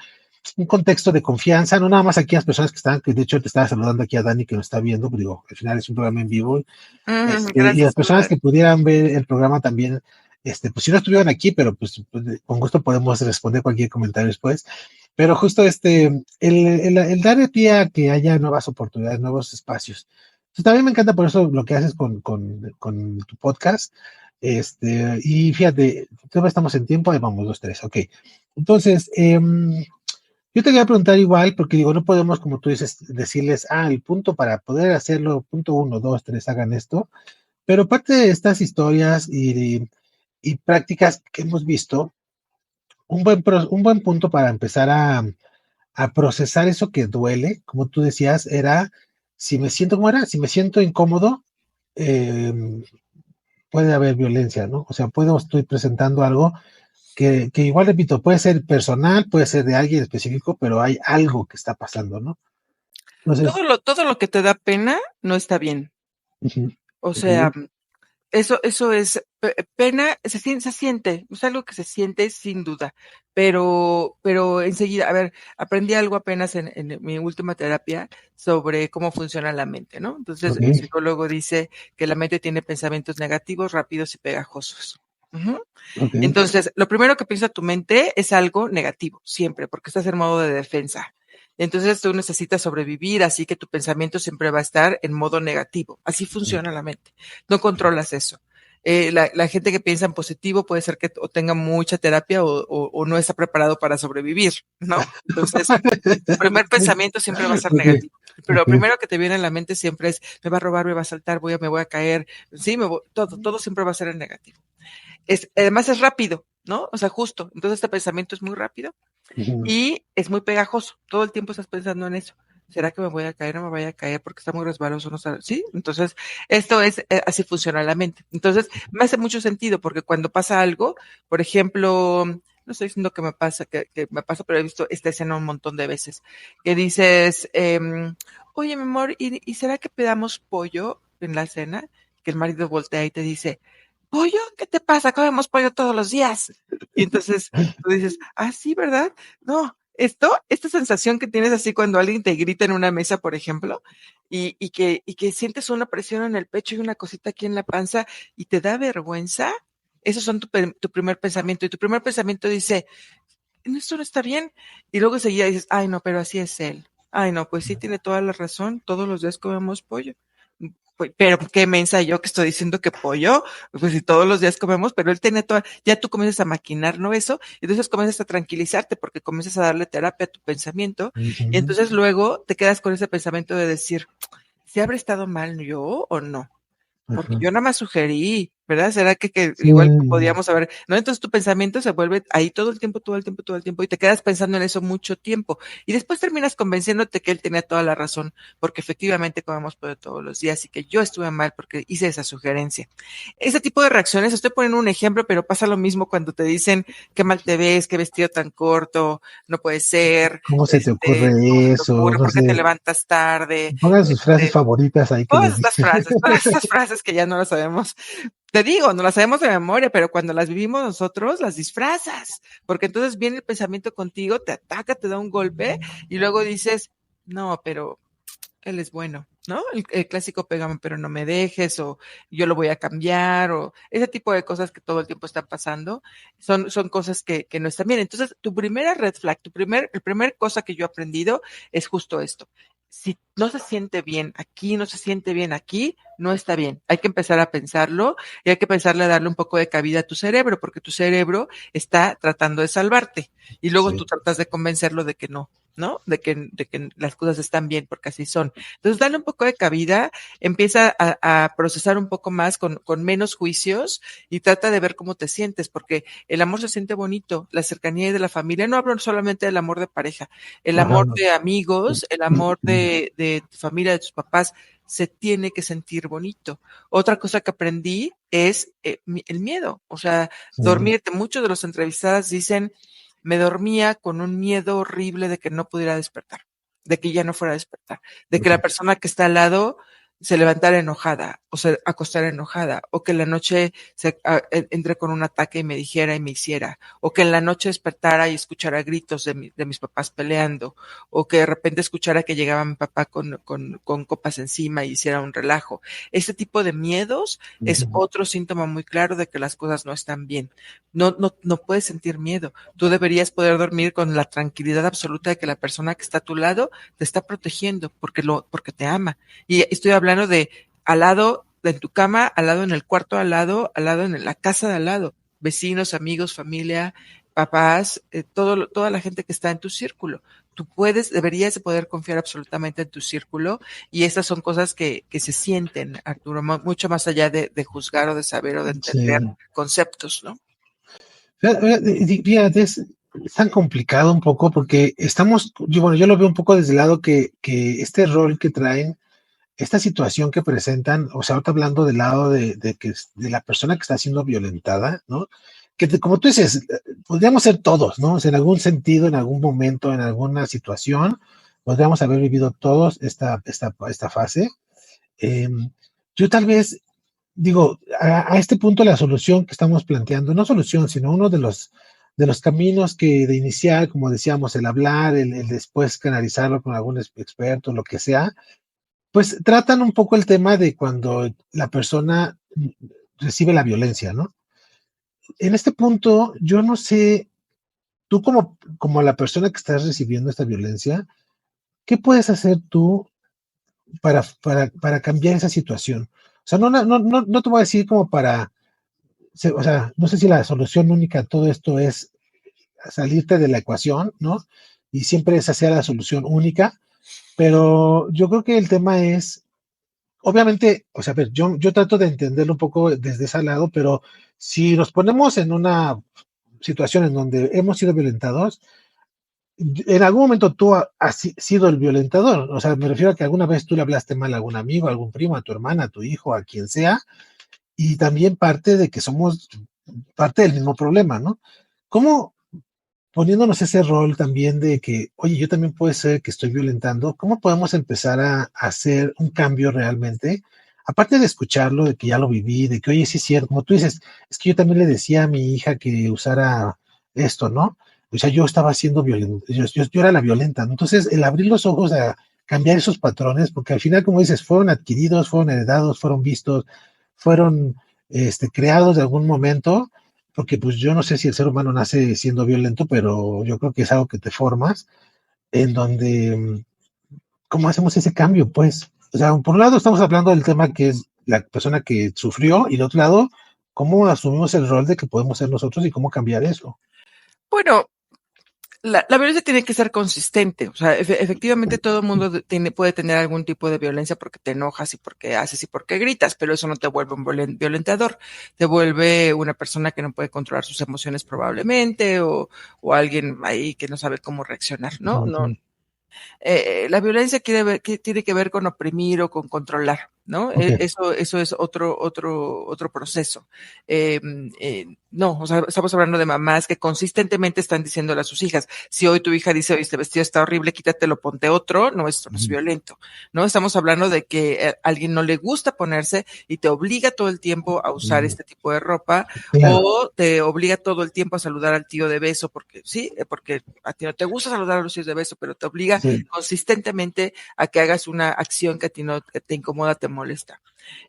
contexto de confianza, no nada más aquí a las personas que están, que de hecho te estaba saludando aquí a Dani que nos está viendo, pero digo, al final es un programa en vivo, y las Gracias, personas Eduardo. que pudieran ver el programa también, pues si no estuvieran aquí, pero pues, con gusto podemos responder cualquier comentario después. Pero justo el dar el pie a que haya nuevas oportunidades, nuevos espacios. Entonces, también me encanta por eso lo que haces con tu podcast. Y fíjate, todavía estamos en tiempo, ahí vamos, dos, tres, ok. Entonces, yo te quería preguntar igual, porque digo, no podemos, como tú dices, decirles, el punto para poder hacerlo, punto uno, dos, tres, hagan esto, pero parte de estas historias y prácticas que hemos visto, un buen punto para empezar a procesar eso que duele, como tú decías, era, si me siento, ¿cómo era? Si me siento incómodo, eh, puede haber violencia, ¿no? O sea, estoy presentando algo que igual repito, puede ser personal, puede ser de alguien específico, pero hay algo que está pasando, ¿no? Entonces, Todo lo que te da pena no está bien. ujú, O ok, sea, eso es pena, se siente, es algo que se siente sin duda, pero enseguida, a ver, aprendí algo apenas en mi última terapia sobre cómo funciona la mente, ¿no? Entonces, ok, el psicólogo dice que la mente tiene pensamientos negativos, rápidos y pegajosos. Ujú. ok, Entonces, lo primero que piensa tu mente es algo negativo, siempre, porque estás en modo de defensa. Entonces tú necesitas sobrevivir, así que tu pensamiento siempre va a estar en modo negativo. Así funciona la mente. No controlas eso. La gente que piensa en positivo puede ser que o tenga mucha terapia o no está preparado para sobrevivir, ¿no? Entonces, tu primer pensamiento siempre va a ser ok, negativo. Pero lo ok, primero que te viene en la mente siempre es, me va a robar, me va a saltar, me voy a caer. Sí, todo siempre va a ser en negativo. Además es rápido, ¿no? O sea, justo. Entonces este pensamiento es muy rápido ujú, y es muy pegajoso. Todo el tiempo estás pensando en eso. ¿Será que me voy a caer? No me voy a caer porque está muy resbaloso, no sabe. Sí, entonces esto es así funciona la mente. Entonces me hace mucho sentido porque cuando pasa algo, por ejemplo, no estoy diciendo que me pasa, que me pasa, pero he visto esta escena un montón de veces que dices, oye, mi amor, ¿y será que pedamos pollo en la cena? Que el marido voltea y te dice, ¿pollo? ¿Qué te pasa? Comemos pollo todos los días. Y entonces tú dices, sí, ¿verdad? No, esta sensación que tienes así cuando alguien te grita en una mesa, por ejemplo, y que sientes una presión en el pecho y una cosita aquí en la panza y te da vergüenza, esos son tu primer pensamiento. Y tu primer pensamiento dice, esto no está bien. Y luego seguía dices, ay, no, pero así es él. Ay, no, pues sí, tiene toda la razón. Todos los días comemos pollo. Pero qué mensa yo que estoy diciendo que pollo, pues si todos los días comemos, pero él tiene toda, ya tú comienzas a maquinar, ¿no? Eso, y entonces comienzas a tranquilizarte porque comienzas a darle terapia a tu pensamiento, y Ujú, entonces luego te quedas con ese pensamiento de decir, ¿si habré estado mal yo o no? Porque ajá. yo nada más sugerí, ¿verdad? ¿Será que Sí, igual podíamos haber, no? Entonces tu pensamiento se vuelve ahí todo el tiempo, todo el tiempo, todo el tiempo, y te quedas pensando en eso mucho tiempo. Y después terminas convenciéndote que él tenía toda la razón, porque efectivamente comemos pollo todos los días y que yo estuve mal porque hice esa sugerencia. Ese tipo de reacciones, estoy poniendo un ejemplo, pero pasa lo mismo cuando te dicen qué mal te ves, qué vestido tan corto, no puede ser, ¿cómo se te ocurre cómo se te eso? ocurre, No por qué te sé. levantas tarde, Pongan sus frases favoritas ahí que les dicen. todas estas frases que ya no las sabemos, te digo, no las sabemos de memoria, pero cuando las vivimos nosotros, las disfrazas, porque entonces viene el pensamiento contigo, te ataca, te da un golpe y luego dices, no, pero él es bueno, ¿no? El clásico pégame pero no me dejes, o yo lo voy a cambiar, o ese tipo de cosas que todo el tiempo están pasando, son cosas que no están bien. Entonces, tu primera red flag, el primer cosa que yo he aprendido es justo esto. Si no se siente bien aquí, no se siente bien aquí, no está bien. Hay que empezar a pensarlo y hay que pensarle a darle un poco de cabida a tu cerebro, porque tu cerebro está tratando de salvarte y luego tú Sí. tratas de convencerlo de que no, ¿no? De que las cosas están bien porque así son. Entonces, dale un poco de cabida, empieza a procesar un poco más con menos juicios y trata de ver cómo te sientes, porque el amor se siente bonito, la cercanía de la familia, no hablo solamente del amor de pareja, el Ajá. amor de amigos, el amor de tu familia, de tus papás, se tiene que sentir bonito. Otra cosa que aprendí es el miedo, o sea, Sí, dormirte. Muchos de los entrevistados dicen, me dormía con un miedo horrible de que no pudiera despertar, de que ya no fuera a despertar, de que la ok. persona que está al lado se levantara enojada o se acostara enojada o que en la noche entre con un ataque y me dijera y me hiciera o que en la noche despertara y escuchara gritos de mis papás peleando o que de repente escuchara que llegaba mi papá con copas encima y hiciera un relajo. Este tipo de miedos es Ujú. otro síntoma muy claro de que las cosas no están bien. No puedes sentir miedo. Tú deberías poder dormir con la tranquilidad absoluta de que la persona que está a tu lado te está protegiendo porque te ama. Y estoy hablando de al lado de tu cama, al lado en el cuarto, al lado en la casa de al lado, vecinos, amigos, familia, papás, toda la gente que está en tu círculo. Tú deberías de poder confiar absolutamente en tu círculo y estas son cosas que se sienten, Arturo, mucho más allá de juzgar o de saber o de entender Sí. conceptos, ¿no? Fíjate, es tan complicado un poco porque bueno, yo lo veo un poco desde el lado que este rol que traen, esta situación que presentan, o sea, ahorita hablando del lado de la persona que está siendo violentada, ¿no? Como tú dices, podríamos ser todos, ¿no? O sea, en algún sentido, en algún momento, en alguna situación, podríamos haber vivido todos esta fase. Eh, yo tal vez digo, a este punto la solución que estamos planteando, no solución, sino uno de los caminos que de iniciar, como decíamos, el hablar, el después canalizarlo con algún experto, lo que sea, pues tratan un poco el tema de cuando la persona recibe la violencia, ¿no? En este punto, yo no sé, tú como la persona que estás recibiendo esta violencia, ¿qué puedes hacer tú para cambiar esa situación? O sea, no te voy a decir como o sea, no sé si la solución única a todo esto es salirte de la ecuación, ¿no? Y siempre esa sea la solución única, pero yo creo que el tema es, obviamente, o sea, a ver, yo trato de entenderlo un poco desde ese lado, pero si nos ponemos en una situación en donde hemos sido violentados, en algún momento tú has sido el violentador, o sea, me refiero a que alguna vez tú le hablaste mal a algún amigo, a algún primo, a tu hermana, a tu hijo, a quien sea, y también parte de que somos parte del mismo problema, ¿no? ¿Cómo, poniéndonos ese rol también de que, oye, yo también puede ser que estoy violentando, cómo podemos empezar a hacer un cambio realmente? Aparte de escucharlo, de que ya lo viví, de que, oye, sí es cierto, como tú dices, es que yo también le decía a mi hija que usara esto, ¿no? O sea, yo estaba siendo violento, yo era la violenta, ¿no? Entonces, el abrir los ojos a cambiar esos patrones, porque al final, como dices, fueron adquiridos, fueron heredados, fueron vistos, fueron creados de algún momento, porque pues yo no sé si el ser humano nace siendo violento, pero yo creo que es algo que te formas, en donde, ¿cómo hacemos ese cambio? Pues, o sea, por un lado estamos hablando del tema que es la persona que sufrió y del otro lado, cómo asumimos el rol de que podemos ser nosotros y cómo cambiar eso. Bueno, la violencia tiene que ser consistente, o sea, efectivamente todo el mundo puede tener algún tipo de violencia porque te enojas y porque haces y porque gritas, pero eso no te vuelve un violentador, te vuelve una persona que no puede controlar sus emociones probablemente o alguien ahí que no sabe cómo reaccionar, ¿no? No, Ujú. la violencia que tiene que ver con oprimir o con controlar, ¿no? Ok. Eso es otro proceso. No, o sea, estamos hablando de mamás que consistentemente están diciéndole a sus hijas, si hoy tu hija dice, oye, este vestido está horrible, quítatelo, ponte otro, no, esto no es Ujú. violento, ¿no? Estamos hablando de que a alguien no le gusta ponerse y te obliga todo el tiempo a usar Ujú. este tipo de ropa Claro. o te obliga todo el tiempo a saludar al tío de beso, porque sí, porque a ti no te gusta saludar a los tíos de beso, pero te obliga Sí. consistentemente a que hagas una acción que a ti no que te incomoda, te molesta.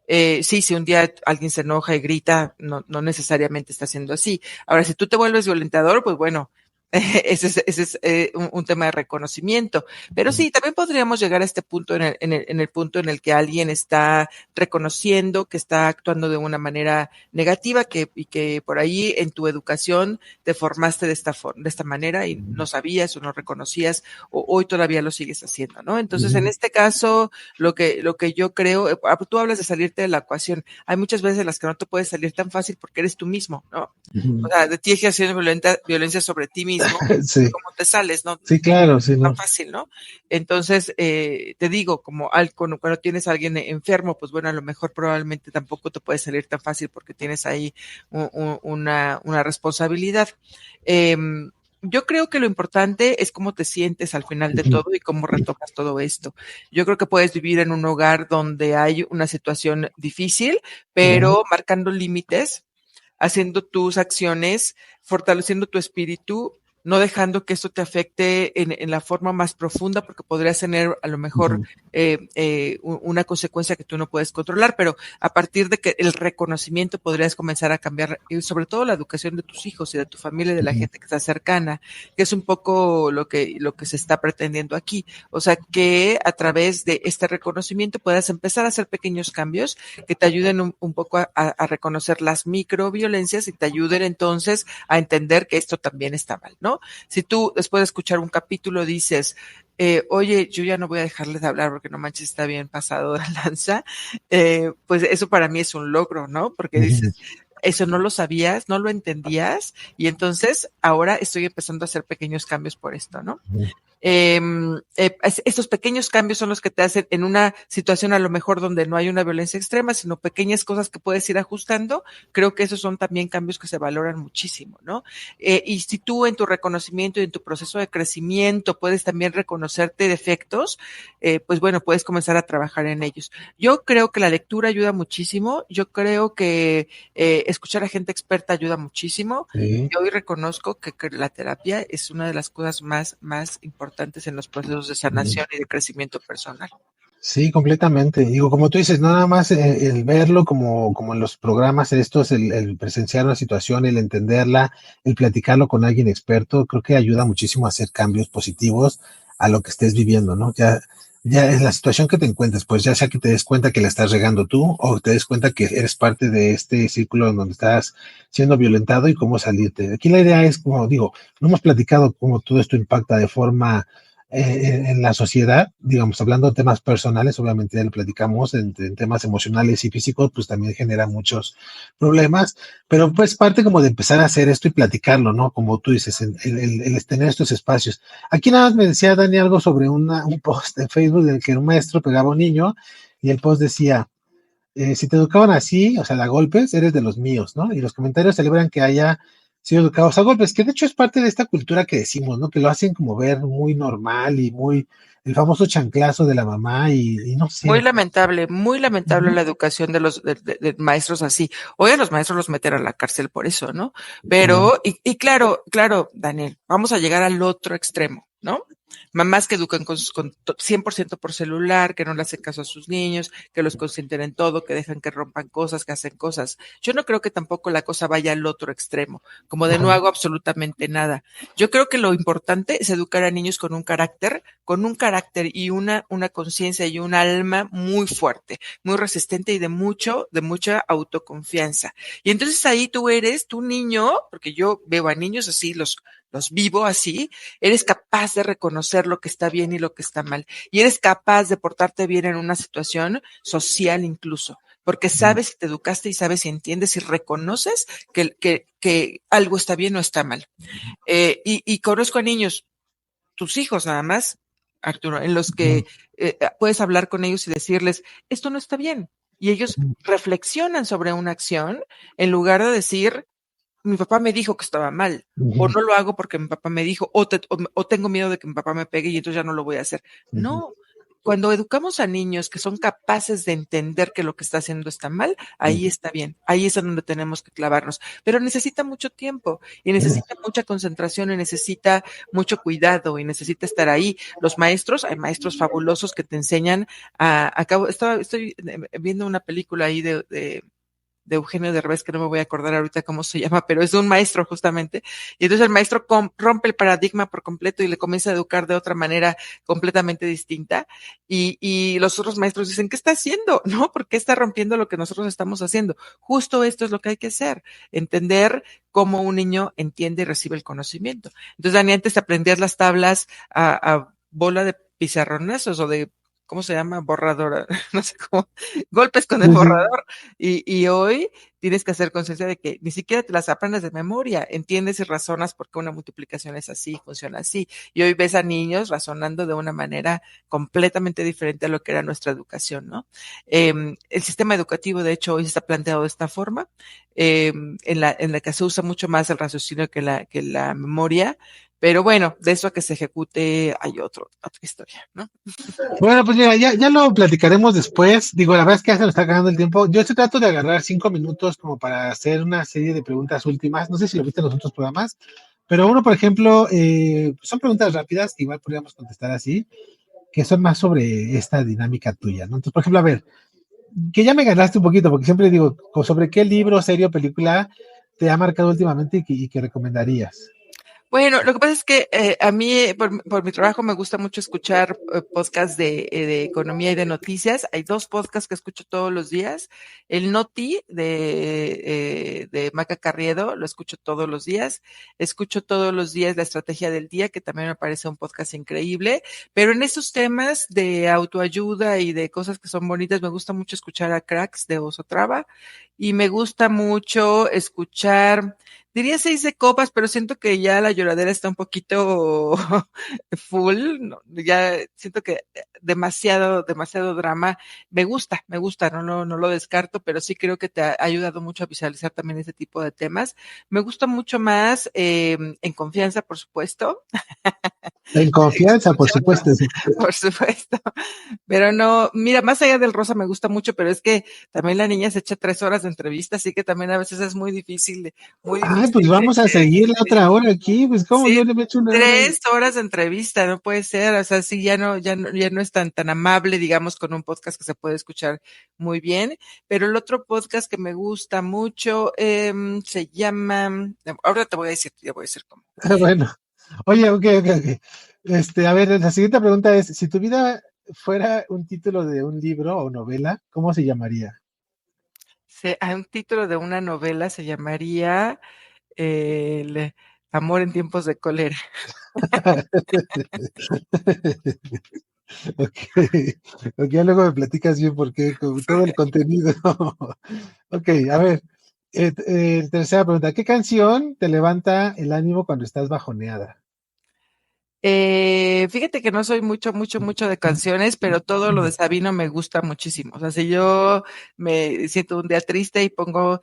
Sí, si un día alguien se enoja y grita, no necesariamente está haciendo así. Ahora, si tú te vuelves violentador, pues bueno, ese es un tema de reconocimiento. Pero sí, también podríamos llegar a este punto en el punto en el que alguien está reconociendo que está actuando de una manera negativa y que por ahí en tu educación te formaste de esta manera y no sabías o no reconocías o hoy todavía lo sigues haciendo, ¿no? Entonces, en Ujú. este caso, lo que yo creo, tú hablas de salirte de la ecuación. Hay muchas veces en las que no te puedes salir tan fácil porque eres tú mismo, ¿no? O Ujú. sea, de ti ejerciendo violencia sobre ti mismo, Sí, ¿cómo te sales? No, sí, claro, sí, tan no. fácil, ¿no? Entonces, te digo, como cuando tienes a alguien enfermo, pues bueno, a lo mejor probablemente tampoco te puede salir tan fácil porque tienes ahí una responsabilidad. Eh, yo creo que lo importante es cómo te sientes al final de Ujú. todo y cómo retomas todo esto. Yo creo que puedes vivir en un hogar donde hay una situación difícil, Ujú. pero marcando límites, haciendo tus acciones, fortaleciendo tu espíritu, no dejando que esto te afecte en la forma más profunda, porque podrías tener a lo mejor Ujú. una consecuencia que tú no puedes controlar, pero a partir de que el reconocimiento podrías comenzar a cambiar, y sobre todo la educación de tus hijos y de tu familia y de la Ujú. gente que está cercana, que es un poco lo que se está pretendiendo aquí. O sea, que a través de este reconocimiento puedas empezar a hacer pequeños cambios que te ayuden un poco a reconocer las microviolencias y te ayuden entonces a entender que esto también está mal, ¿no? Si tú después de escuchar un capítulo dices, oye, yo ya no voy a dejarles de hablar porque no manches, está bien pasado de lanza, pues eso para mí es un logro, ¿no? Porque Ujú. dices, eso no lo sabías, no lo entendías, y entonces ahora estoy empezando a hacer pequeños cambios por esto, ¿no? Ujú. Estos pequeños cambios son los que te hacen en una situación a lo mejor donde no hay una violencia extrema, sino pequeñas cosas que puedes ir ajustando. Creo que esos son también cambios que se valoran muchísimo, ¿no? Y si tú en tu reconocimiento y en tu proceso de crecimiento puedes también reconocerte defectos, pues bueno, puedes comenzar a trabajar en ellos. Yo creo que la lectura ayuda muchísimo. Yo creo que escuchar a gente experta ayuda muchísimo. Sí. Yo hoy reconozco que la terapia es una de las cosas más importantes en los procesos de Ujú. sanación y de crecimiento personal. Sí, completamente. Digo, como tú dices, no nada más el verlo como en los programas estos, el presenciar una situación, el entenderla, el platicarlo con alguien experto, creo que ayuda muchísimo a hacer cambios positivos a lo que estés viviendo, ¿no? Ya es la situación que te encuentres, pues ya sea que te des cuenta que la estás regando tú o te des cuenta que eres parte de este círculo en donde estás siendo violentado y cómo salirte. Aquí la idea es, como digo, no hemos platicado cómo todo esto impacta de forma en la sociedad, digamos, hablando de temas personales, obviamente ya lo platicamos, en temas emocionales y físicos, pues también genera muchos problemas, pero pues parte como de empezar a hacer esto y platicarlo, ¿no? Como tú dices, el tener estos espacios. Aquí nada más me decía Dani algo sobre un post en Facebook en el que un maestro pegaba a un niño y el post decía, si te educaban así, o sea, a golpes, eres de los míos, ¿no? Y los comentarios celebran que haya sido educados a golpes, que de hecho es parte de esta cultura que decimos, ¿no? Que lo hacen como ver muy normal y muy, el famoso chanclazo de la mamá y no sé. Muy lamentable Ujú. la educación de los de maestros así. Hoy a los maestros los meten a la cárcel por eso, ¿no? Claro. Pero, claro, Daniel, vamos a llegar al otro extremo, ¿no? Mamás que educan con 100% por celular, que no le hacen caso a sus niños, que los consienten en todo, que dejan que rompan cosas, que hacen cosas. Yo no creo que tampoco la cosa vaya al otro extremo, como de no Ajá. hago absolutamente nada. Yo creo que lo importante es educar a niños con un carácter con un carácter y una conciencia y un alma muy fuerte, muy resistente y de mucha autoconfianza. Y entonces ahí tu niño, porque yo veo a niños así, los vivo así, eres capaz de reconocer lo que está bien y lo que está mal. Y eres capaz de portarte bien en una situación social incluso, porque sabes si te educaste y sabes si entiendes y reconoces que algo está bien o está mal. Y conozco a niños, tus hijos nada más, Arturo, en los que puedes hablar con ellos y decirles, esto no está bien. Y ellos reflexionan sobre una acción en lugar de decir, mi papá me dijo que estaba mal, o no lo hago porque mi papá me dijo, o tengo miedo de que mi papá me pegue y entonces ya no lo voy a hacer. No, cuando educamos a niños que son capaces de entender que lo que está haciendo está mal, ahí está bien, ahí es donde tenemos que clavarnos, pero necesita mucho tiempo y necesita mucha concentración y necesita mucho cuidado y necesita estar ahí. Los maestros, hay maestros fabulosos que te enseñan estoy viendo una película ahí de Eugenio Derbez, que no me voy a acordar ahorita cómo se llama, pero es un maestro justamente. Y entonces el maestro rompe el paradigma por completo y le comienza a educar de otra manera completamente distinta. Y los otros maestros dicen, ¿qué está haciendo? ¿No? ¿Por qué está rompiendo lo que nosotros estamos haciendo? Justo esto es lo que hay que hacer, entender cómo un niño entiende y recibe el conocimiento. Entonces, Dani, antes aprendías las tablas a bola de pizarronazos o de ¿cómo se llama? Borradora, no sé cómo, golpes con el borrador. Y hoy tienes que hacer conciencia de que ni siquiera te las aprendes de memoria, entiendes y razonas por qué una multiplicación es así, funciona así. Y hoy ves a niños razonando de una manera completamente diferente a lo que era nuestra educación, ¿no? El sistema educativo, de hecho, hoy está planteado de esta forma, en la que se usa mucho más el raciocinio que la memoria. Pero bueno, de eso a que se ejecute hay otra historia, ¿no? Bueno, pues mira, ya lo platicaremos después. Digo, la verdad es que ya se nos está acabando el tiempo. Yo estoy trato de agarrar 5 minutos como para hacer una serie de preguntas últimas. No sé si lo viste en los otros programas, pero uno, por ejemplo, son preguntas rápidas que igual podríamos contestar así, que son más sobre esta dinámica tuya, ¿no? Entonces, por ejemplo, a ver, que ya me ganaste un poquito, porque siempre digo, sobre qué libro, serie o película te ha marcado últimamente y que recomendarías. Bueno, lo que pasa es que a mí, por mi trabajo, me gusta mucho escuchar podcasts de economía y de noticias. Hay 2 podcasts que escucho todos los días. El Noti de Maca Carriedo, lo escucho todos los días. Escucho todos los días La Estrategia del Día, que también me parece un podcast increíble. Pero en esos temas de autoayuda y de cosas que son bonitas, me gusta mucho escuchar a Cracks de Osotrava y me gusta mucho escuchar. Diría 6 de copas, pero siento que ya la lloradera está un poquito full, ¿no? Ya siento que demasiado drama. Me gusta, no lo descarto, pero sí creo que te ha ayudado mucho a visualizar también ese tipo de temas. Me gusta mucho más En Confianza, por supuesto. En confianza, por Escucho supuesto. por supuesto. Pero no, mira, más allá del rosa me gusta mucho, pero es que también la niña se echa 3 horas de entrevista, así que también a veces es muy Ay, difícil pues vamos a seguir la otra hora aquí, pues como sí, yo le he hecho 1 hora. 3 horas de entrevista, no puede ser, o sea, sí, ya no es tan amable, digamos, con un podcast que se puede escuchar muy bien, pero el otro podcast que me gusta mucho, se llama, ahora te voy a decir cómo. Bueno, oye, ok. A ver, la siguiente pregunta es, si tu vida fuera un título de un libro o novela, ¿cómo se llamaría? Un título de una novela se llamaría El amor en tiempos de cólera. Ok, ok, ya luego me platicas bien porque con todo el contenido. Ok, a ver, tercera pregunta, ¿qué canción te levanta el ánimo cuando estás bajoneada? Fíjate que no soy mucho de canciones, pero todo lo de Sabino me gusta muchísimo. O sea, si yo me siento un día triste y pongo,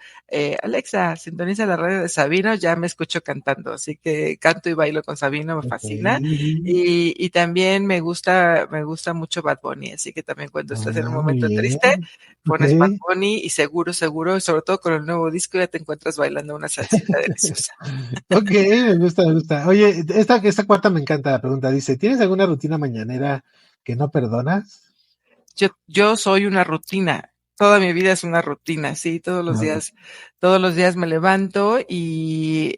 Alexa, sintoniza la radio de Sabino, ya me escucho cantando. Así que canto y bailo con Sabino, me Ok, fascina. Y también me gusta mucho Bad Bunny. Así que también cuando estás en un muy momento triste, bien. Ok, pones Bad Bunny y seguro, y sobre todo con el nuevo disco, ya te encuentras bailando una salsita deliciosa. ok, me gusta, me gusta. Oye, esta cuarta me encanta la pregunta. Dice, ¿tienes alguna rutina mañanera que no perdonas? Yo soy una rutina. Toda mi vida es una rutina, sí, No. todos los días me levanto y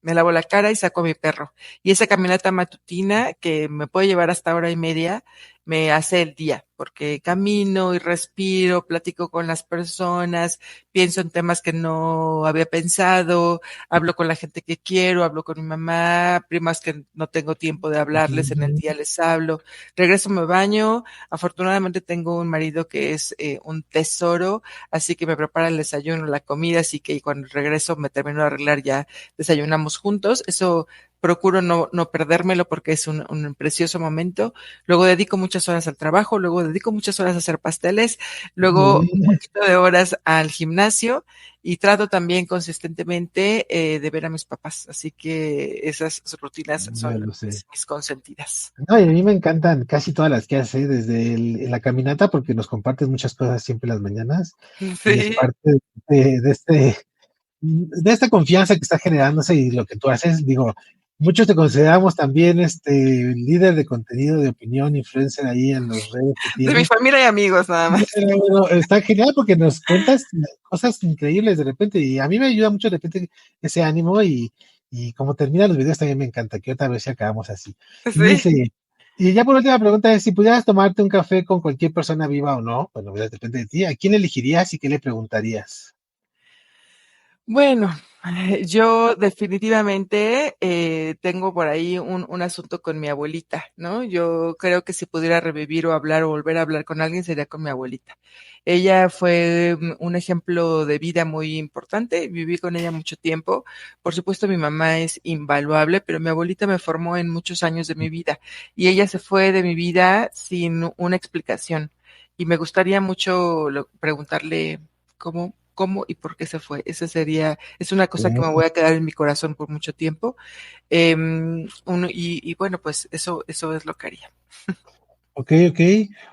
me lavo la cara y saco a mi perro. Y esa caminata matutina que me puede llevar hasta hora y media, me hace el día, porque camino y respiro, platico con las personas, pienso en temas que no había pensado, hablo con la gente que quiero, hablo con mi mamá, primas que no tengo tiempo de hablarles, en el día les hablo, regreso, me baño, afortunadamente tengo un marido que es un tesoro, así que me prepara el desayuno, la comida, así que cuando regreso me termino de arreglar, ya desayunamos juntos, eso procuro no perdérmelo porque es un precioso momento. Luego dedico muchas horas al trabajo, luego dedico muchas horas a hacer pasteles, luego un poquito de horas al gimnasio y trato también consistentemente de ver a mis papás. Así que esas rutinas Ya son lo sé. mis consentidas. No, y a mí me encantan casi todas las que hace, desde la caminata, porque nos compartes muchas cosas siempre las mañanas, y es Sí, parte de esta confianza que está generándose y lo que tú haces. Digo, muchos te consideramos también líder de contenido, de opinión, influencer ahí en las redes que de mi tienes. familia y amigos nada más. Pero bueno, está genial porque nos cuentas cosas increíbles de repente y a mí me ayuda mucho de repente ese ánimo y como terminan los videos también me encanta, que otra vez si acabamos así. Sí. Dice, y ya por última pregunta es, si pudieras tomarte un café con cualquier persona viva o no, bueno, pues depende de ti, ¿a quién elegirías y qué le preguntarías? Bueno, yo definitivamente tengo por ahí un asunto con mi abuelita, ¿no? Yo creo que si pudiera revivir o hablar o volver a hablar con alguien sería con mi abuelita. Ella fue un ejemplo de vida muy importante, viví con ella mucho tiempo. Por supuesto, mi mamá es invaluable, pero mi abuelita me formó en muchos años de mi vida y ella se fue de mi vida sin una explicación. Y me gustaría mucho preguntarle cómo y por qué se fue. Es una cosa que me voy a quedar en mi corazón por mucho tiempo. Y bueno, pues eso es lo que haría. Ok, ok.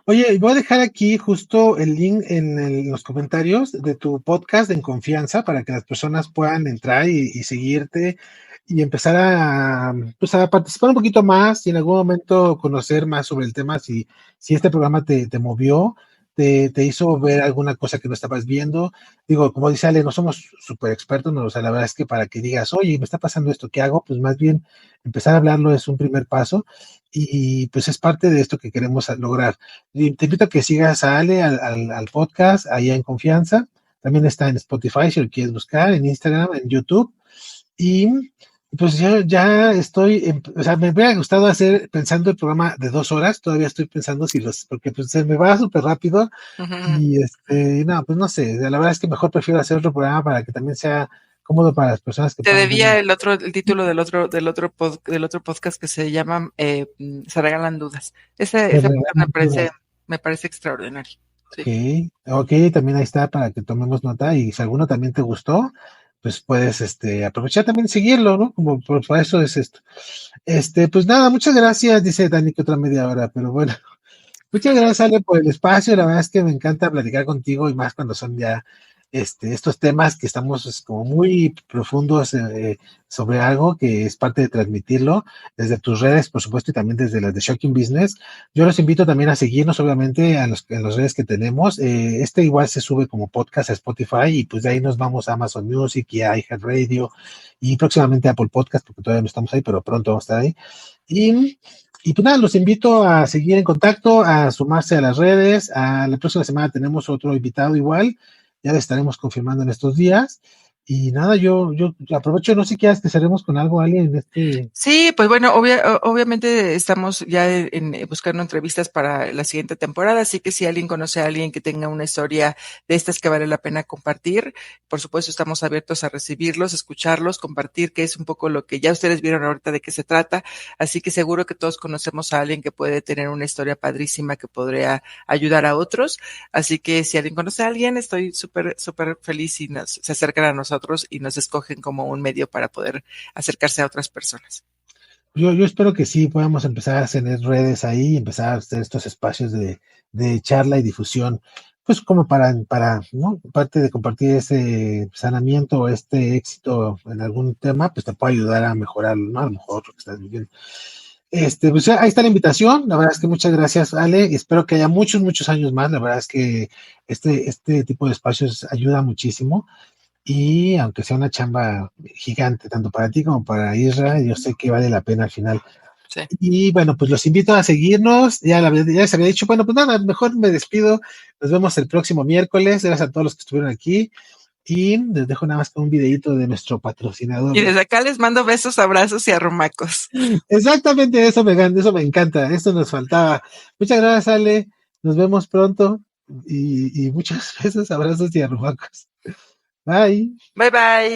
Oye, voy a dejar aquí justo el link en los comentarios de tu podcast en confianza para que las personas puedan entrar y seguirte y empezar pues a participar un poquito más y en algún momento conocer más sobre el tema, si este programa te movió, te hizo ver alguna cosa que no estabas viendo. Digo, como dice Ale, no somos súper expertos, no, o sea, la verdad es que para que digas, oye, me está pasando esto, ¿qué hago? Pues más bien empezar a hablarlo es un primer paso y pues es parte de esto que queremos lograr. Y te invito a que sigas a Ale al podcast, allá en confianza. También está en Spotify si lo quieres buscar, en Instagram, en YouTube. Y pues yo ya estoy, o sea, me hubiera gustado hacer, pensando el programa de 2 horas, todavía estoy pensando porque pues se me va súper rápido Ujú. y no, pues no sé, la verdad es que mejor prefiero hacer otro programa para que también sea cómodo para las personas que Te puedan ver. debía el título del otro podcast que se llama Se regalan dudas. Ese podcast me parece extraordinario. Sí. Ok, ok, también ahí está para que tomemos nota y si alguno también te gustó, pues puedes aprovechar también seguirlo, ¿no? Como por eso es esto. Pues nada, muchas gracias, dice Dani que otra media hora, pero bueno, muchas gracias, Ale, por el espacio. La verdad es que me encanta platicar contigo y más cuando son ya estos temas que estamos como muy profundos sobre algo que es parte de transmitirlo desde tus redes, por supuesto, y también desde las de Shocking Business. Yo los invito también a seguirnos, obviamente, en las redes que tenemos. Igual se sube como podcast a Spotify y pues de ahí nos vamos a Amazon Music y a iHeartRadio y próximamente a Apple Podcast, porque todavía no estamos ahí, pero pronto vamos a estar ahí. Y pues nada, los invito a seguir en contacto, a sumarse a las redes. A la próxima semana tenemos otro invitado igual, ya le estaremos confirmando en estos días. Y nada, yo aprovecho, no sé qué que cerremos con algo, alguien en Sí, pues bueno, obviamente estamos ya buscando entrevistas para la siguiente temporada, así que si alguien conoce a alguien que tenga una historia de estas que vale la pena compartir, por supuesto estamos abiertos a recibirlos, escucharlos, compartir, que es un poco lo que ya ustedes vieron ahorita de qué se trata, así que seguro que todos conocemos a alguien que puede tener una historia padrísima que podría ayudar a otros, así que si alguien conoce a alguien, estoy súper feliz si se acercan a nosotros y nos escogen como un medio para poder acercarse a otras personas. yo espero que sí podamos empezar a tener redes ahí, empezar a hacer estos espacios de charla y difusión, pues como para, ¿no? Parte de compartir ese sanamiento o este éxito en algún tema, pues te puede ayudar a mejorar, ¿no? A lo mejor lo que estás viviendo. Pues ahí está la invitación. La verdad es que muchas gracias, Ale. Y espero que haya muchos, muchos años más. La verdad es que este tipo de espacios ayuda muchísimo. y aunque sea una chamba gigante, tanto para ti como para Isra, yo sé que vale la pena al final. Sí. Y bueno, pues los invito a seguirnos. Ya les había dicho, bueno, pues nada, mejor me despido. Nos vemos el próximo miércoles. Gracias a todos los que estuvieron aquí. Y les dejo nada más con un videito de nuestro patrocinador. Y desde acá les mando besos, abrazos y arrumacos. Exactamente, eso me encanta. Eso nos faltaba. Muchas gracias, Ale. Nos vemos pronto. Y muchos besos, abrazos y arrumacos. Bye. Bye bye.